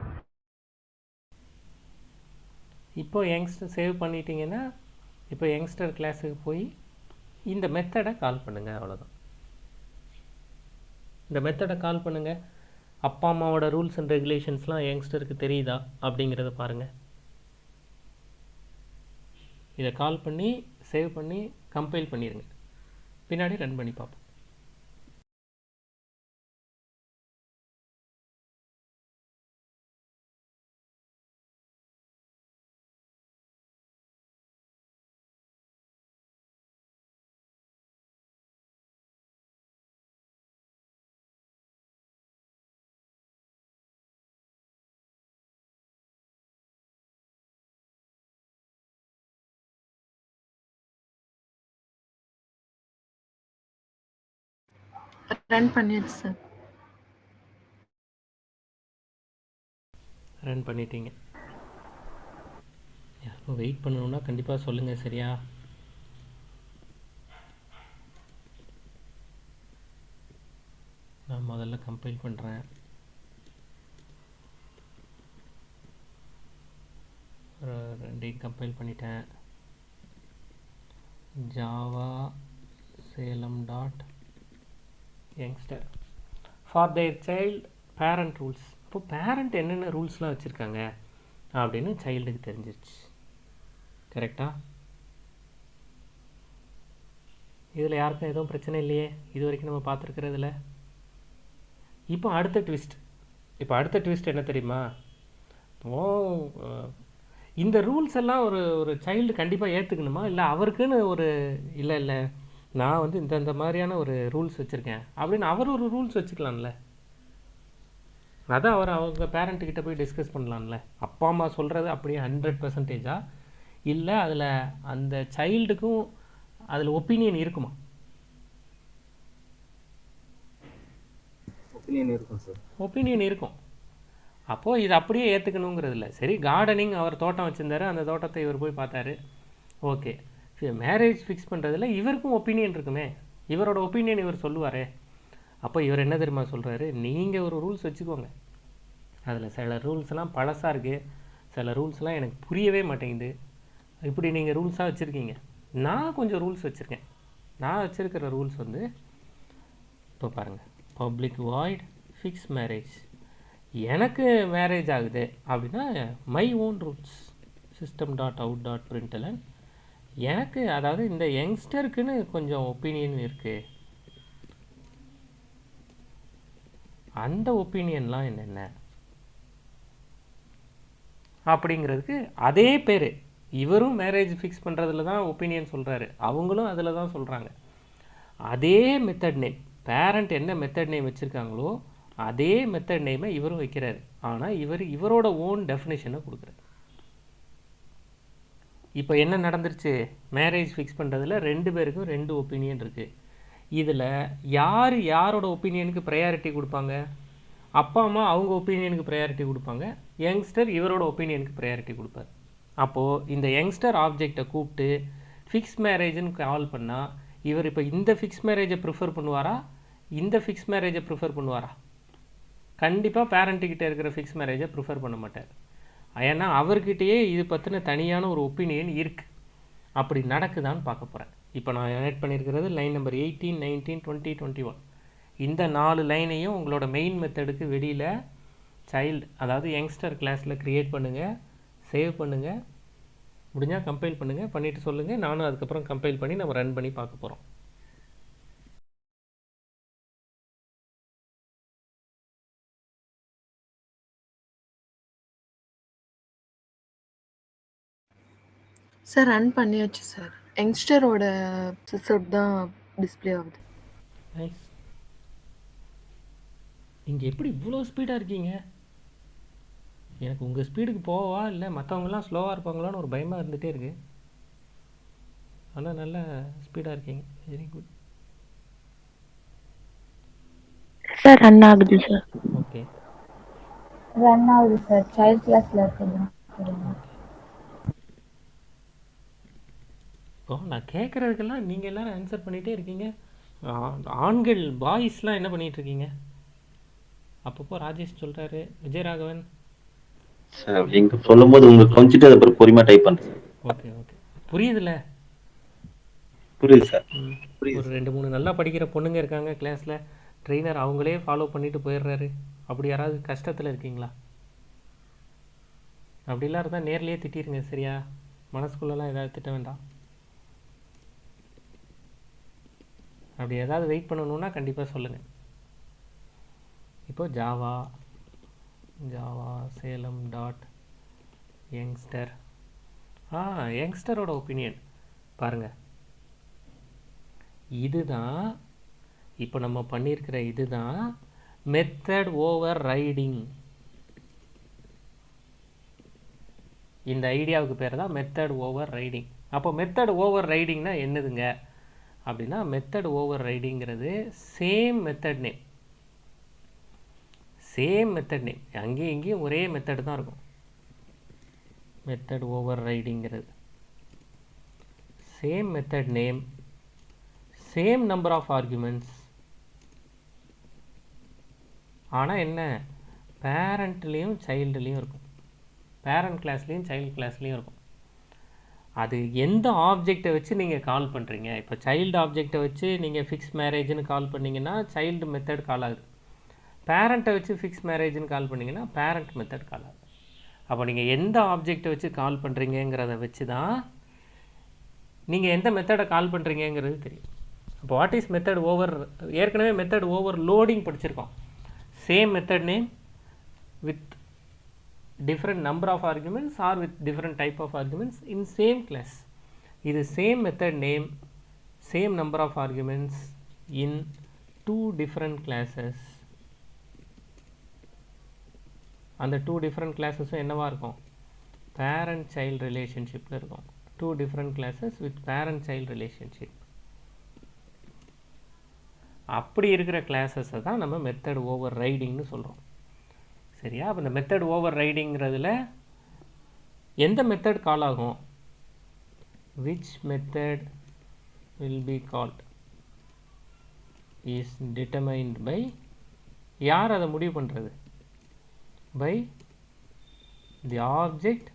இப்போ யங்ஸ்டர் சேவ் பண்ணிட்டீங்கன்னா இப்போ யங்ஸ்டர் கிளாஸுக்கு போய் இந்த மெத்தடை கால் பண்ணுங்கள், அவ்வளோதான். இந்த மெத்தடை கால் பண்ணுங்கள். அப்பா அம்மாவோட ரூல்ஸ் அண்ட் ரெகுலேஷன்ஸ்லாம் யங்ஸ்டருக்கு தெரியுதா அப்படிங்கிறத பாருங்கள். இதை கால் பண்ணி சேவ் பண்ணி கம்பைல் பண்ணிடுங்க. பின்னாடி ரன் பண்ணி பார்ப்போம். ரன் பண்ணியாச்சு சார். ரன் பண்ணிட்டீங்க. யாருக்கும் வெயிட் பண்ணணுன்னா கண்டிப்பாக சொல்லுங்கள், சரியா? நான் முதல்ல கம்பைல் பண்ணுறேன். ரெண்டையும் கம்பைல் பண்ணிட்டேன். Java Salem dot youngster for their child parent rules. இப்போ பேரண்ட் என்னென்ன ரூல்ஸ்லாம் வச்சுருக்காங்க அப்படின்னு சைல்டுக்கு தெரிஞ்சிருச்சு. கரெக்டாக? இதில் யாருக்கும் எதுவும் பிரச்சனை இல்லையே இது வரைக்கும் நம்ம பார்த்துருக்கிறதுல. இப்போ அடுத்த ட்விஸ்ட் என்ன தெரியுமா? இப்போது இந்த ரூல்ஸ் எல்லாம் ஒரு சைல்டு கண்டிப்பாக ஏற்றுக்கணுமா, இல்லை அவருக்குன்னு ஒரு இல்லை நான் வந்து இந்த மாதிரியான ஒரு ரூல்ஸ் வச்சுருக்கேன் அப்படின்னு அவர் ஒரு ரூல்ஸ் வச்சுக்கலாம்ல. அதான் அவங்க பேரண்ட்டுக்கிட்ட போய் டிஸ்கஸ் பண்ணலாம்ல. அப்பா அம்மா சொல்கிறது அப்படியே 100%ஆ, இல்லை அதில் அந்த சைல்டுக்கும் அதில் ஒப்பீனியன் இருக்குமா? ஒப்பீனியன் இருக்கும். அப்போது இது அப்படியே ஏற்றுக்கணுங்கிறது இல்லை. சரி, கார்டனிங் அவர் தோட்டம் வச்சுருந்தாரு, அந்த தோட்டத்தை இவர் போய் பார்த்தாரு, ஓகே. மேரேஜ் ஃபிக்ஸ் பண்ணுறதுல இவருக்கும் ஒப்பீனியன் இருக்குமே, இவரோட ஒப்பீனியன் இவர் சொல்லுவாரே. அப்போ இவர் என்ன தெரியுமா சொல்கிறாரு, நீங்கள் ஒரு ரூல்ஸ் வச்சுக்கோங்க, அதில் சில ரூல்ஸ்லாம் பழசாக இருக்குது, சில ரூல்ஸ்லாம் எனக்கு புரியவே மாட்டேங்குது, இப்படி நீங்கள் ரூல்ஸாக வச்சுருக்கீங்க, நான் கொஞ்சம் ரூல்ஸ் வச்சுருக்கேன். நான் வச்சுருக்கிற ரூல்ஸ் வந்து இப்போ பாருங்கள், பப்ளிக் வாய்ட் ஃபிக்ஸ் மேரேஜ். எனக்கு மேரேஜ் ஆகுது அப்படின்னா my own rules system dot out dot பிரிண்டலன். எனக்கு அதாவது இந்த யங்ஸ்டருக்குன்னு கொஞ்சம் ஒப்பீனியன் இருக்குது, அந்த ஒப்பீனியன்லாம் என்னென்ன அப்படிங்கிறதுக்கு அதே பேர். இவரும் மேரேஜ் ஃபிக்ஸ் பண்ணுறதுல தான் ஒப்பீனியன் சொல்கிறாரு, அவங்களும் அதில் தான் சொல்கிறாங்க. அதே மெத்தட் நேம், பேரண்ட் என்ன மெத்தட் நேம் வச்சுருக்காங்களோ அதே மெத்தட் நேமை இவரும் வைக்கிறாரு. ஆனால் இவரோட ஓன் டெஃபினேஷனை கொடுக்குறாரு. இப்போ என்ன நடந்துருச்சு, மேரேஜ் ஃபிக்ஸ் பண்ணுறதுல 2 பேருக்கும் 2 ஒப்பீனியன் இருக்குது. இதில் யாரோட ஒப்பீனியனுக்கு ப்ரையாரிட்டி கொடுப்பாங்க? அப்பா அம்மா அவங்க ஒப்பீனியனுக்கு ப்ரையாரிட்டி கொடுப்பாங்க, யங்ஸ்டர் இவரோட ஒப்பீனியனுக்கு ப்ரையாரிட்டி கொடுப்பார். அப்போது இந்த யங்ஸ்டர் ஆப்ஜெக்டை கூப்பிட்டு ஃபிக்ஸ் மேரேஜ்னு கால் பண்ணால் இவர் இப்போ இந்த ஃபிக்ஸ் மேரேஜை ப்ரிஃபர் பண்ணுவாரா, இந்த ஃபிக்ஸ் மேரேஜை ப்ரிஃபர் பண்ணுவாரா? கண்டிப்பாக பேரண்ட்டுக்கிட்ட இருக்கிற ஃபிக்ஸ் மேரேஜை ப்ரிஃபர் பண்ண மாட்டார். ஏன்னா அவர்கிட்டயே இது பற்றின தனியான ஒரு ஒப்பீனியன் இருக்குது. அப்படி நடக்குதான்னு பார்க்க போகிறேன். இப்போ நான் ஆட் பண்ணியிருக்கிறது லைன் நம்பர் 18, 19, 20, 21. இந்த 4 லைனையும் உங்களோட மெயின் மெத்தடுக்கு வெளியில் சைல்டு அதாவது யங்ஸ்டர் கிளாஸில் க்ரியேட் பண்ணுங்கள், சேவ் பண்ணுங்கள், முடிஞ்சால் கம்பைல் பண்ணுங்கள், பண்ணிவிட்டு சொல்லுங்கள். நானும் அதுக்கப்புறம் கம்பைல் பண்ணி நம்ம ரன் பண்ணி பார்க்க போகிறோம். சார் ரன் பண்ணியாச்சு சார். யங்ஸ்டரோட ரிசல்ட் தான் டிஸ்ப்ளே ஆகுது. நைஸ். நீங்கள் எப்படி இவ்வளோ ஸ்பீடாக இருக்கீங்க? எனக்கு உங்கள் ஸ்பீடுக்கு போவா இல்லை மற்றவங்களாம் ஸ்லோவாக இருப்பாங்களான்னு ஒரு பயமாக இருந்துகிட்டே இருக்குது. ஆனால் நல்ல ஸ்பீடாக இருக்கீங்க, வெரி குட். சார் ரன் ஆகுது சார். ஓகே, ரன் ஆகுது சார், சைல்ட் கிளாஸில் இருக்குது. இப்போ நான் கேட்குறதுக்கெல்லாம் நீங்கள் எல்லோரும் ஆன்சர் பண்ணிகிட்டே இருக்கீங்க. ஆண்கள் பாய்ஸ்லாம் என்ன பண்ணிகிட்ருக்கீங்க? அப்பப்போ ராஜேஷ் சொல்கிறாரு, விஜயராகவன். சார் எங்க சொல்லும்போது உங்களுக்கு கொஞ்சிட்டு அப்புறம் பொறுமையா டைப் பண்றேன். ஓகே ஓகே, புரியுதுல்ல? புரியுது சார். ம், ஒரு 2-3 நல்லா படிக்கிற பொண்ணுங்க இருக்காங்க கிளாஸில். ட்ரெயினர் அவங்களே ஃபாலோ பண்ணிட்டு போயிடுறாரு. அப்படி யாராவது கஷ்டத்தில் இருக்கீங்களா? அப்படிலாம் இருந்தால் நேர்லேயே திட்டிருங்க, சரியா? மனசுக்குள்ளெல்லாம் ஏதாவது திட்ட வேண்டாம். அப்படி ஏதாவது வெயிட் பண்ணணுன்னா கண்டிப்பாக சொல்லுங்கள். இப்போ ஜாவா சேலம் டாட் யங்ஸ்டர். யங்ஸ்டரோட ஒப்பீனியன் பாருங்கள். இதுதான் இப்போ நம்ம பண்ணியிருக்கிற இதுதான் மெத்தட் ஓவர் ரைடிங். இந்த ஐடியாவுக்கு பேர் தான் மெத்தட் ஓவர் ரைடிங். அப்போ மெத்தட் ஓவர் ரைடிங்னா என்னதுங்க அப்படின்னா, மெத்தட் ஓவர் ரைடிங்கிறது சேம் மெத்தட் நேம். அங்கேயும் இங்கேயும் ஒரே மெத்தட் தான் இருக்கும். மெத்தட் ஓவர் ரைடிங்கிறது same method name, same number of arguments. ஆனால் என்ன, பேரண்ட்லேயும் சைல்டுலேயும் இருக்கும். பேரண்ட் கிளாஸ்லேயும் சைல்டு கிளாஸ்லேயும் இருக்கும். அது எந்த ஆப்ஜெக்டை வச்சு நீங்கள் கால் பண்ணுறீங்க. இப்போ சைல்டு ஆப்ஜெக்டை வச்சு நீங்கள் ஃபிக்ஸ் மேரேஜ்னு கால் பண்ணிங்கன்னா சைல்டு மெத்தட் கால் ஆகுது. பேரண்ட்டை வச்சு ஃபிக்ஸ் மேரேஜ்னு கால் பண்ணிங்கன்னா பேரண்ட் மெத்தட் கால் ஆகுது. அப்போ நீங்கள் எந்த ஆப்ஜெக்டை வச்சு கால் பண்ணுறீங்கிறத வச்சு தான் நீங்கள் எந்த மெத்தடை கால் பண்ணுறீங்கிறது தெரியும். அப்போ வாட் இஸ் மெத்தட் ஓவர், ஏற்கனவே மெத்தட் ஓவர் லோடிங் படிச்சிருக்கோம். Same method name with different number of arguments or with different type of arguments in same class. இது same method name, same number of arguments in 2 different classes. அந்த 2 different classes என்னவா இருக்கும், parent child relationshipல இருக்கும். 2 different classes with parent child relationship. அப்படி இருக்கிற கிளாஸஸை தான் நம்ம method over ரைடிங்னு சொல்கிறோம், சரியா? அப்போ இந்த மெத்தட் ஓவர் ரைடிங்கிறதுல எந்த மெத்தட் கால் ஆகும், which method will be called is determined by, யார் அதை முடிவு பண்ணுறது, by the object,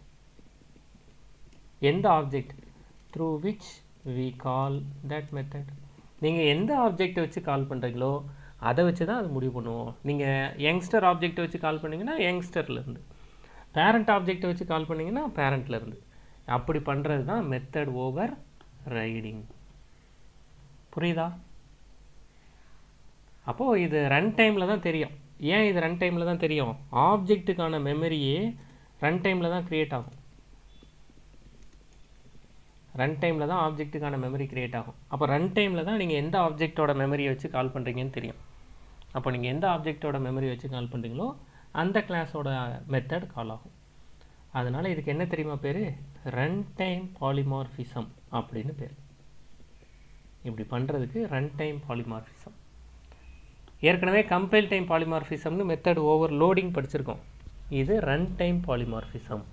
எந்த object through which we call that method. நீங்கள் எந்த ஆப்ஜெக்டை வச்சு கால் பண்ணுறீங்களோ அதை வச்சு தான் அது முடிவு பண்ணுவோம். நீங்கள் யங்ஸ்டர் ஆப்ஜெக்டை வச்சு கால் பண்ணிங்கன்னா யங்ஸ்டர்லேருந்து, பேரண்ட் ஆப்ஜெக்டை வச்சு கால் பண்ணிங்கன்னா பேரண்ட்லேருந்து. அப்படி பண்ணுறது தான் மெத்தட் ஓவர் ரைடிங். புரியுதா? அப்போது இது ரன் டைமில் தான் தெரியும். ஏன் இது ரன் டைமில் தான் தெரியும், ஆப்ஜெக்ட்டுக்கான மெமரியே ரன் டைமில் தான் க்ரியேட் ஆகும். ரன் டைமில் தான் ஆப்ஜெக்ட்டுக்கான மெமரி க்ரியேட் ஆகும். அப்போ ரன் டைமில் தான் நீங்கள் எந்த ஆப்ஜெக்டோட மெமரியை வச்சு கால் பண்ணுறீங்கன்னு தெரியும். அப்போ நீங்கள் எந்த ஆப்ஜெக்டோட மெமரி வச்சு கால் பண்ணுறீங்களோ அந்த கிளாஸோட மெத்தட் கால் ஆகும். அதனால் இதுக்கு என்ன தெரியுமா பேர், ரன் டைம் பாலிமார்ஃபிசம் அப்படின்னு பேர். இப்படி பண்ணுறதுக்கு ரன் டைம் பாலிமார்ஃபிசம். ஏற்கனவே கம்பைல் டைம் பாலிமார்ஃபிசம்னு மெத்தட் ஓவர் லோடிங் படிச்சிருக்கோம். இது ரன் டைம் பாலிமார்ஃபிசம்,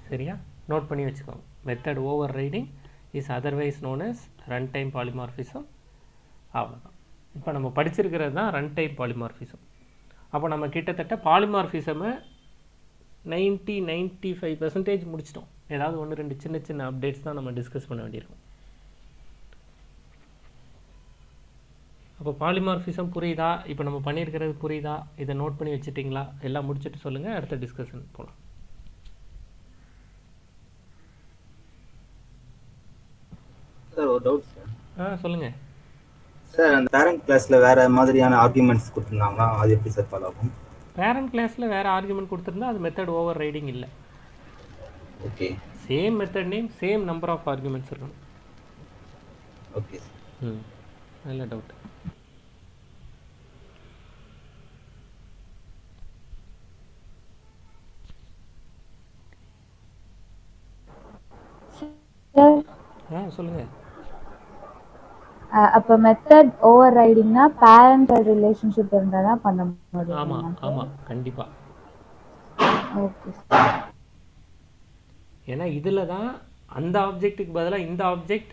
சரியா? நோட் பண்ணி வச்சுக்கோங்க. Method overriding is otherwise known as run time polymorphism. அவ்வளோதான். இப்போ நம்ம படிச்சிருக்கிறது தான் ரன் டைம் பாலிமார்ஃபிசம். அப்போ நம்ம கிட்டத்தட்ட பாலிமார்ஃபிசமை 90-95% முடிச்சிட்டோம். ஏதாவது 1-2 சின்ன சின்ன அப்டேட்ஸ் தான் நம்ம டிஸ்கஸ் பண்ண வேண்டியிருக்கும். அப்போ பாலிமார்ஃபிசம் புரியுதா? இப்போ நம்ம பண்ணியிருக்கிறது புரியுதா? இதை நோட் பண்ணி வச்சுட்டிங்களா? எல்லாம் முடிச்சுட்டு சொல்லுங்கள், அடுத்த டிஸ்கஷன் போகலாம். சார் ஒரு டவுட் சார். சொல்லுங்கள் சார், அந்த பேரண்ட் கிளாஸ்ல வேற மாதிரியான ஆர்குமெண்ட்ஸ் கொடுத்துருந்தாங்கன்னா அது எப்படி சார் ஃபாலோ ஆகும்? பேரண்ட் கிளாஸில் வேறு ஆர்குமெண்ட் கொடுத்துருந்தா அது மெத்தட் ஓவர் ரைடிங் இல்லை. Okay, same method name, same number of arguments இருக்கணும். Okay sir. நல்ல டவுட். சொல்லுங்கள். அப்போ மெத்தட் ஓவர் ரைடிங்னா பேரண்ட் ரிலேஷன்ஷிப் இருந்தால் தான் பண்ண முடியும். ஆமாம் ஆமாம், கண்டிப்பாக. ஓகே. ஏன்னா இதில் தான் அந்த ஆப்ஜெக்ட்டுக்கு பதிலாக இந்த ஆப்ஜெக்ட்,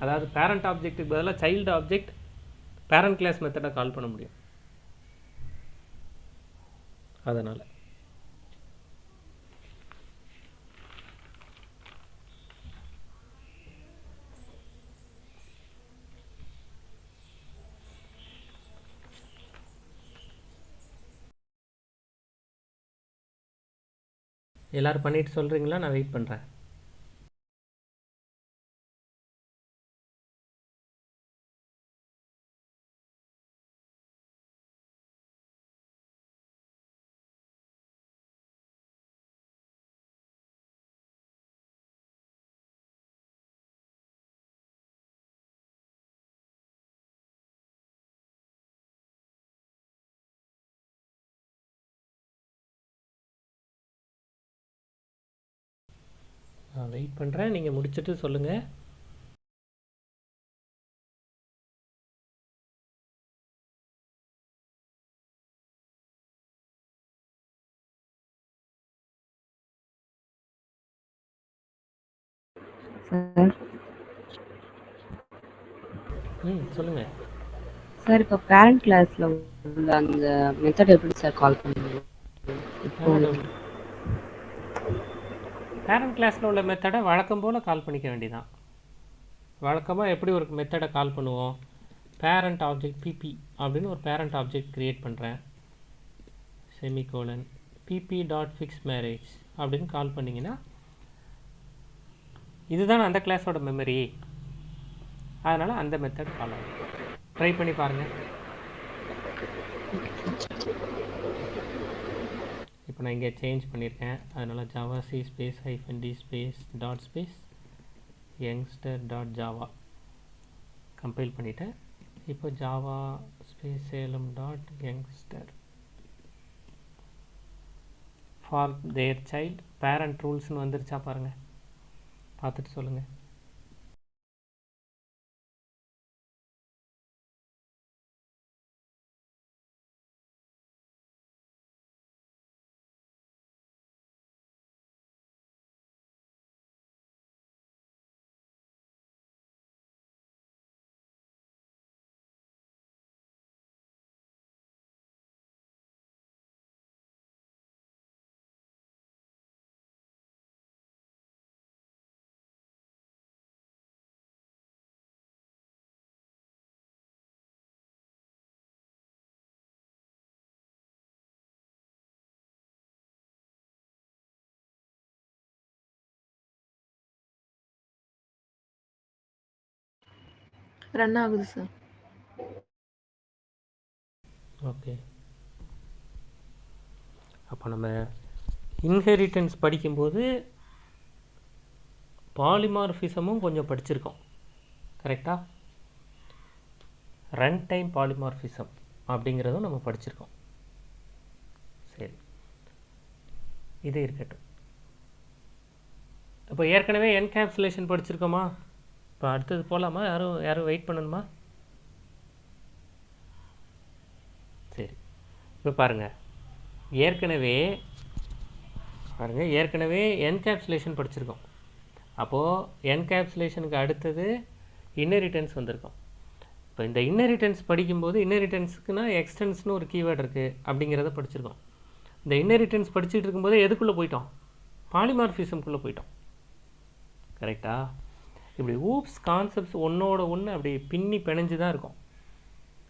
அதாவது பேரண்ட் ஆப்ஜெக்ட்டுக்கு பதிலாக சைல்டு ஆப்ஜெக்ட் பேரண்ட் கிளாஸ் மெத்தடை கால் பண்ண முடியும். அதனால் எல்லோரும் பண்ணிட்டு சொல்கிறீங்களா? நான் வெயிட் பண்ணுறேன். நான் வெயிட் பண்ணுறேன், நீங்கள் முடிச்சுட்டு சொல்லுங்கள். சார் சொல்லுங்கள். சார் இப்போ பேரண்ட் கிளாஸில் உள்ள அந்த மெத்தட் எப்படி சார் கால் பண்ணுவீங்க? இப்போ பேரண்ட் கிளாஸில் உள்ள மெத்தடை வழக்கம் போல் கால் பண்ணிக்க வேண்டியதான். வழக்கமாக எப்படி ஒரு மெத்தடை கால் பண்ணுவோம்? பேரண்ட் ஆப்ஜெக்ட் பிபி அப்படின்னு ஒரு பேரண்ட் ஆப்ஜெக்ட் க்ரியேட் பண்ணுறேன், semicolon PP dot fix marriage அப்படின்னு கால் பண்ணிங்கன்னா இதுதான் அந்த கிளாஸோட மெமரி, அதனால் அந்த மெத்தட் கால் ஆகும். ட்ரை பண்ணி பாருங்கள். இப்போ நான் இங்கே சேஞ்ச் பண்ணியிருக்கேன், அதனால் Java c space -d space dot space youngster dot Java compile பண்ணிவிட்டேன். இப்போ Java space Salem dot youngster for their child parent ரூல்ஸ்னு வந்துருச்சா பாருங்கள், பார்த்துட்டு சொல்லுங்கள். ரன் ஆகுது சார். ஓகே, அப்போ நம்ம இன்ஹெரிட்டன்ஸ் படிக்கும்போது பாலிமார்ஃபிசமும் கொஞ்சம் படிச்சிருக்கோம், கரெக்டாக? ரன் டைம் பாலிமார்ஃபிசம் அப்படிங்கிறதும் நம்ம படிச்சிருக்கோம். சரி, இது இருக்கட்டும். இப்போ ஏற்கனவே என்கேப்சுலேஷன் படிச்சிருக்கோமா? இப்போ அடுத்தது போகலாமா? யாரும் வெயிட் பண்ணணுமா? சரி, இப்போ பாருங்கள், ஏற்கனவே என்கேப்சுலேஷன் படிச்சிருக்கோம். அப்போது என்கேப்சுலேஷனுக்கு அடுத்தது இன்னெரிட்டன்ஸ் வந்திருக்கும். இப்போ இந்த இன்னெரிட்டன்ஸ் படிக்கும்போது இன்னெரிட்டன்ஸுக்குன்னா எக்ஸ்டென்ஸ்னு ஒரு கீவேர்டு இருக்குது அப்படிங்கிறத படிச்சிருக்கோம். இந்த இன்னெரிட்டன்ஸ் படிச்சுட்டு இருக்கும்போது எதுக்குள்ளே போயிட்டோம்? பாலிமார்ஃபிசம்குள்ளே போயிட்டோம், கரெக்டா? இப்படி ஊப்ஸ் கான்செப்ட்ஸ் ஒன்றோட ஒன்று அப்படி பின்னி பிணைஞ்சு தான் இருக்கும்.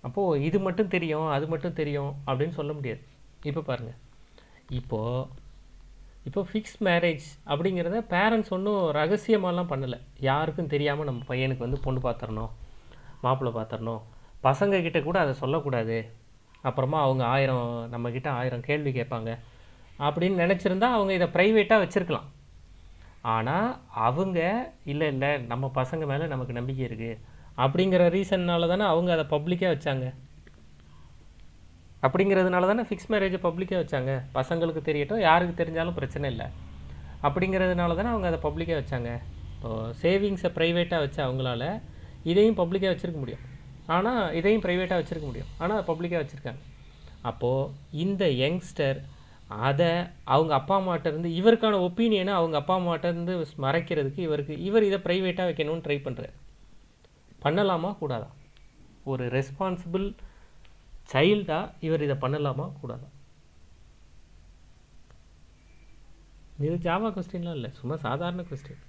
அப்போது இது மட்டும் தெரியும் அது மட்டும் தெரியும் அப்படின்னு சொல்ல முடியாது. இப்போ பாருங்கள், இப்போ ஃபிக்ஸ் மேரேஜ் அப்படிங்கிறத பேரண்ட்ஸ் ஒன்றும் ரகசியமாலாம் பண்ணலை. யாருக்கும் தெரியாமல் நம்ம பையனுக்கு வந்து பொண்ணு பார்த்துடணும், மாப்பிள்ளை பார்த்துடணும், பசங்கக்கிட்ட கூட அதை சொல்லக்கூடாது, அப்புறமா அவங்க நம்மக்கிட்ட 1000 கேள்வி கேட்பாங்க அப்படின்னு நினச்சிருந்தா அவங்க இதை ப்ரைவேட்டாக வச்சுருக்கலாம். ஆனால் அவங்க இல்லை நம்ம பசங்க மேலே நமக்கு நம்பிக்கை இருக்குது அப்படிங்கிற ரீசன்னால தானே அவங்க அதை பப்ளிக்காக வச்சாங்க. அப்படிங்கிறதுனால தானே ஃபிக்ஸ் மேரேஜை பப்ளிக்காக வச்சாங்க. பசங்களுக்கு தெரியட்டும், யாருக்கு தெரிஞ்சாலும் பிரச்சனை இல்லை அப்படிங்கிறதுனால தானே அவங்க அதை பப்ளிக்காக வச்சாங்க. இப்போது சேவிங்ஸை ப்ரைவேட்டாக வச்சா அவங்களால இதையும் பப்ளிக்காக வச்சுருக்க முடியும், ஆனால் இதையும் ப்ரைவேட்டாக வச்சுருக்க முடியும், ஆனால் அதை பப்ளிக்காக வச்சுருக்காங்க. அப்போது இந்த யங்ஸ்டர் அதை அவங்க அப்பா அம்மாட்டேருந்து இவருக்கான ஒப்பீனியனை அவங்க அப்பா அம்மாட்டேருந்து மறைக்கிறதுக்கு இவர் இதை ப்ரைவேட்டாக வைக்கணும்னு ட்ரை பண்ணுறாரு. பண்ணலாமா கூடாதா? ஒரு ரெஸ்பான்சிபிள் சைல்டாக இவர் இதை பண்ணலாமா கூடாதா? இது ஜாவா கொஸ்டின்லாம் இல்லை, சும்மா சாதாரண கொஸ்டின்.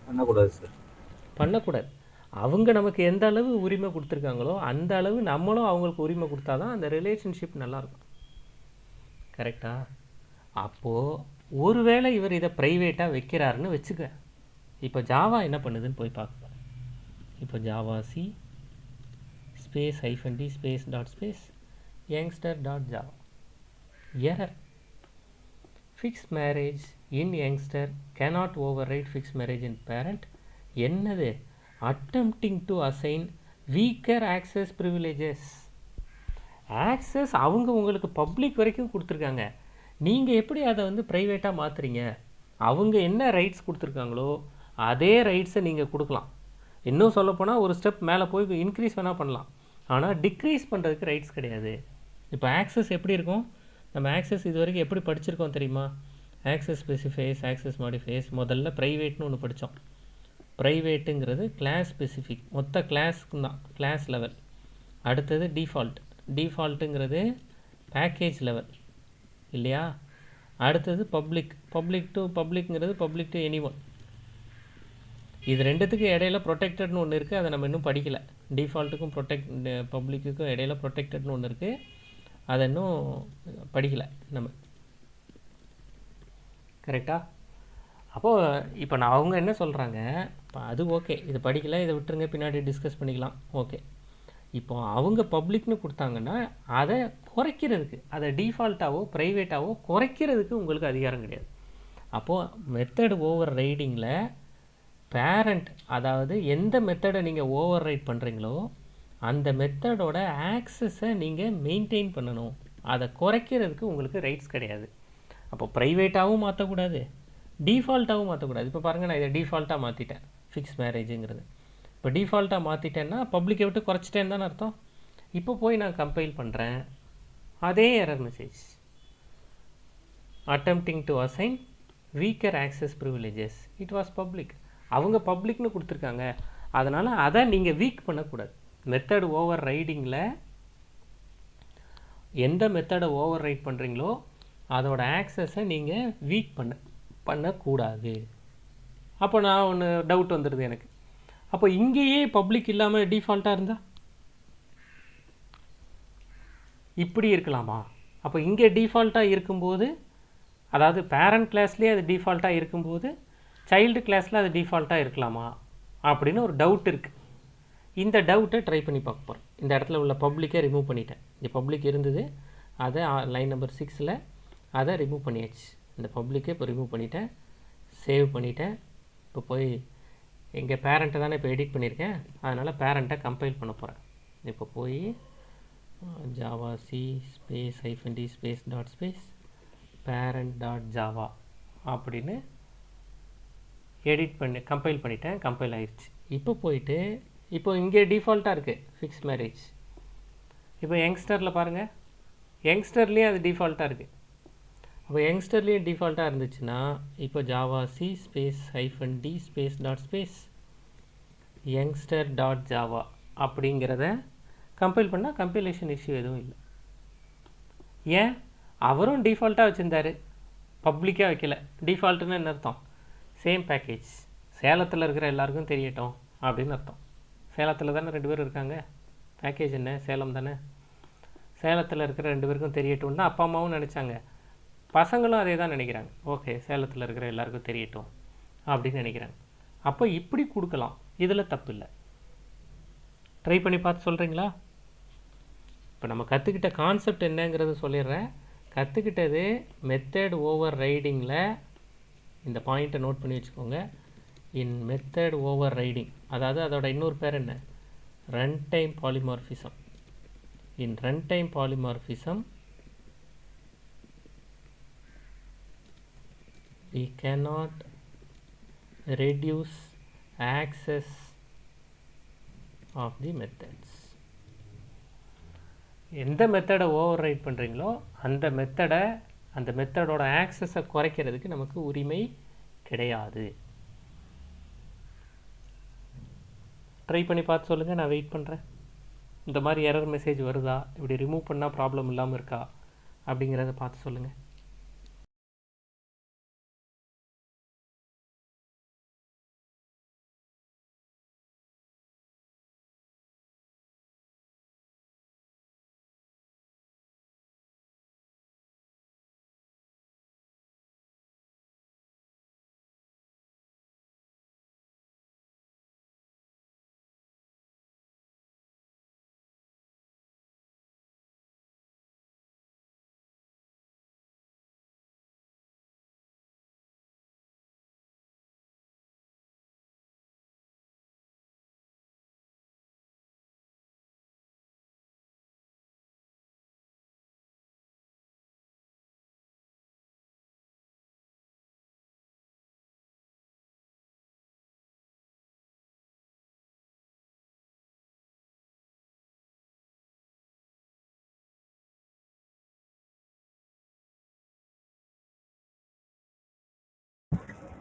பண்ணக்கூடாது சார். பண்ணக்கூடாது. அவங்க நமக்கு எந்த அளவு உரிமை கொடுத்துருக்காங்களோ அந்த அளவு நம்மளும் அவங்களுக்கு உரிமை கொடுத்தா தான் அந்த ரிலேஷன்ஷிப் நல்லாயிருக்கும். கரெக்டா? அப்போது ஒருவேளை இவர் இதை ப்ரைவேட்டாக வைக்கிறாருன்னு வச்சுக்க. இப்போ ஜாவா என்ன பண்ணுதுன்னு போய் பார்க்கலாம். இப்போ Java c space -d space dot space youngster dot Java error. Fix marriage in youngster cannot override fix marriage in parent. என்னது? attempting to assign weaker access privileges. Access அவங்க உங்களுக்கு பப்ளிக் வரைக்கும் கொடுத்துருக்காங்க, நீங்கள் எப்படி அதை வந்து ப்ரைவேட்டாக மாற்றுறீங்க? அவங்க என்ன ரைட்ஸ் கொடுத்துருக்காங்களோ அதே ரைட்ஸை நீங்கள் கொடுக்கலாம். இன்னும் சொல்லப்போனால் ஒரு ஸ்டெப் மேலே போய் இன்க்ரீஸ் வேணால் பண்ணலாம், ஆனால் டிக்ரீஸ் பண்ணுறதுக்கு ரைட்ஸ் கிடையாது. இப்போ ஆக்சஸ் எப்படி இருக்கும்? நம்ம ஆக்சஸ் இது வரைக்கும் எப்படி படிச்சிருக்கோம் தெரியுமா? Access specifies, access modifies. முதல்ல ப்ரைவேட்னு ஒன்று படித்தோம். ப்ரைவேட்டுங்கிறது கிளாஸ் ஸ்பெசிஃபிக், மொத்த கிளாஸ்க்கு தான், கிளாஸ் லெவல். அடுத்தது டிஃபால்ட், டிஃபால்ட்டுங்கிறது பேக்கேஜ் லெவல் இல்லையா? அடுத்தது பப்ளிக், பப்ளிக் டு பப்ளிக்ங்கிறது பப்ளிக் டு எனி ஒன். இது ரெண்டுத்துக்கு இடையில ப்ரொடெக்டட்னு ஒன்று இருக்குது, அதை நம்ம இன்னும் படிக்கலை. டிஃபால்ட்டுக்கும் பப்ளிக்குக்கும் இடையில ப்ரொடெக்டட்னு ஒன்று இருக்குது, அதை இன்னும் படிக்கலை நம்ம. கரெக்டாக? அப்போது இப்போ நான் அவங்க என்ன சொல்கிறாங்க, இப்போ அது ஓகே, இது படிக்கலை, இதை விட்டுருங்க, பின்னாடி டிஸ்கஸ் பண்ணிக்கலாம், ஓகே. இப்போ அவங்க பப்ளிக்னு கொடுத்தாங்கன்னா அதை குறைக்கிறதுக்கு, அதை டிஃபால்ட்டாவோ ப்ரைவேட்டாவோ குறைக்கிறதுக்கு உங்களுக்கு அதிகாரம் கிடையாது. அப்போது மெத்தட் ஓவர் ரைடிங்கில் பேரண்ட், அதாவது எந்த மெத்தடை நீங்கள் ஓவர் ரைட் பண்ணுறீங்களோ அந்த மெத்தடோட ஆக்சஸை நீங்கள் மெயின்டைன் பண்ணணும், அதை குறைக்கிறதுக்கு உங்களுக்கு ரைட்ஸ் கிடையாது. அப்போ ப்ரைவேட்டாகவும் மாற்றக்கூடாது, டிஃபால்ட்டாகவும் மாற்றக்கூடாது. இப்போ பாருங்கள், நான் இதை டிஃபால்ட்டாக மாற்றிட்டேன், ஃபிக்ஸ் மேரேஜுங்கிறது. இப்போ டிஃபால்ட்டாக மாற்றிட்டேன்னா பப்ளிக்கை விட்டு குறைச்சிட்டேன்னு தானே அர்த்தம். இப்போ போய் நான் கம்பைல் பண்ணுறேன், அதே error message, attempting to assign weaker access privileges, it was public. அவங்க பப்ளிக்னு கொடுத்துருக்காங்க, அதனால் அதை நீங்கள் வீக் பண்ணக்கூடாது. மெத்தட் ஓவர் ரைடிங்கில் எந்த மெத்தடை ஓவர் ரைட் பண்ணுறீங்களோ அதோட ஆக்சஸை நீங்கள் வீக் பண்ணக்கூடாது. அப்போ நான் ஒன்று டவுட் வந்துடுது எனக்கு, அப்போ இங்கேயே பப்ளிக் இல்லாமல் டிஃபால்ட்டாக இருந்தால் இப்படி இருக்கலாமா? அப்போ இங்கே டிஃபால்ட்டாக இருக்கும்போது, அதாவது பேரண்ட் கிளாஸ்லேயே அது டிஃபால்ட்டாக இருக்கும்போது சைல்டு கிளாஸில் அது டிஃபால்ட்டாக இருக்கலாமா அப்படின்னு ஒரு டவுட் இருக்குது. இந்த டவுட்டை ட்ரை பண்ணி பார்க்க போகிறேன். இந்த இடத்துல உள்ள பப்ளிக்கை ரிமூவ் பண்ணிட்டேன். இந்த பப்ளிக் இருந்தது, அதை லைன் நம்பர் 6ல் அதை ரிமூவ் பண்ணியாச்சு. இந்த பப்ளிக்கை இப்போ ரிமூவ் பண்ணிட்டேன், சேவ் பண்ணிட்டேன். இப்போ போய் எங்கள் பேரண்ட்டை தானே இப்போ எடிட் பண்ணியிருக்கேன், அதனால் பேரண்ட்டை கம்பைல் பண்ண போகிறேன். இப்போ போய் Java c space -d space dot space parent dot Java அப்படின்னு எடிட் பண்ணி கம்பைல் பண்ணிட்டேன், கம்பைல் ஆயிடுச்சு. இப்போ போயிட்டு இப்போ இங்கே டிஃபால்ட்டாக இருக்குது ஃபிக்ஸ் மேரேஜ். இப்போ யங்ஸ்டரில் பாருங்கள், யங்ஸ்டர்லேயும் அது டிஃபால்ட்டாக இருக்குது. அப்போ யங்ஸ்டர்லேயும் டிஃபால்ட்டாக இருந்துச்சுன்னா இப்போ Java c space -d space dot space youngster dot Java அப்படிங்கிறத கம்பைல் பண்ணால் கம்பைலேஷன் இஷ்யூ எதுவும் இல்லை. ஏன்? அவரும் டிஃபால்ட்டாக வச்சுருந்தார், பப்ளிக்காக வைக்கல. டிஃபால்ட்டுன்னு என்ன அர்த்தம்? சேம் பேக்கேஜ், சேலத்தில் இருக்கிற எல்லாருக்கும் தெரியட்டும் அப்படின்னு அர்த்தம். சேலத்தில் தானே 2 பேர் இருக்காங்க, பேக்கேஜ் என்ன சேலம் தானே. சேலத்தில் இருக்கிற 2 பேருக்கும் தெரியட்டும்னா அப்பா அம்மாவும் நினச்சாங்க, பசங்களும் அதே தான் நினைக்கிறாங்க. ஓகே, சேலத்தில் இருக்கிற எல்லாருக்கும் தெரியட்டும் அப்படின்னு நினைக்கிறாங்க. அப்போ இப்படி கொடுக்கலாம், இதில் தப்பு இல்லை. ட்ரை பண்ணி பார்த்து சொல்கிறீங்களா? இப்போ நம்ம கற்றுக்கிட்ட கான்செப்ட் என்னங்கிறது சொல்லிடுறேன். கற்றுக்கிட்டது மெத்தட் ஓவர் ரைடிங்கில், இந்த பாயிண்ட்டை நோட் பண்ணி வச்சுக்கோங்க. இன் மெத்தட் ஓவர் ரைடிங், அதாவது அதோட இன்னொரு பேர் என்ன? Run time polymorphism. In run time polymorphism we cannot reduce access of the methods. எந்த மெத்தடை ஓவர் ரைட் பண்ணுறீங்களோ அந்த மெத்தடோட ஆக்சஸை குறைக்கிறதுக்கு நமக்கு உரிமை கிடையாது. ட்ரை பண்ணி பார்த்து சொல்லுங்கள், நான் வெயிட் பண்ணுறேன். இந்த மாதிரி எரர் மெசேஜ் வருதா, இப்படி ரிமூவ் பண்ணால் ப்ராப்ளம் இல்லாமல் இருக்கா அப்படிங்கிறத பார்த்து சொல்லுங்கள்.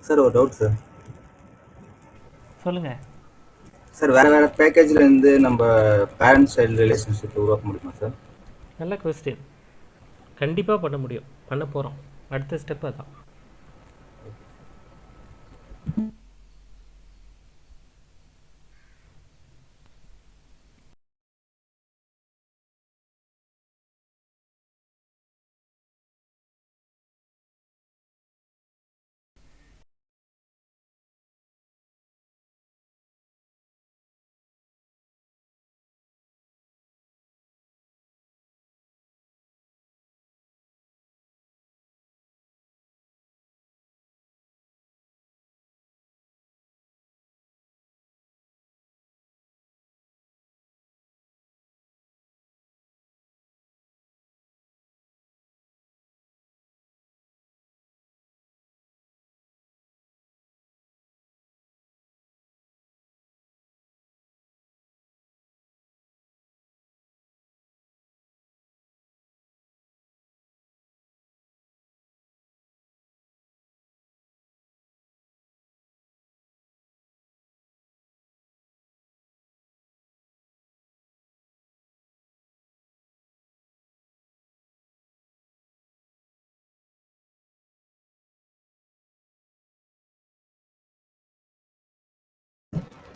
சார் ஒரு டவுட் சார். சொல்லுங்கள். சார் வேற வேற பேக்கேஜ்ல இருந்து நம்ம பேரண்ட் சைல்டு ரிலேஷன்ஷிப் உருவாக்க முடியுமா சார்? நல்ல கொஸ்டின். கண்டிப்பாக பண்ண முடியும், பண்ண போகிறோம். அடுத்த ஸ்டெப் அதான்.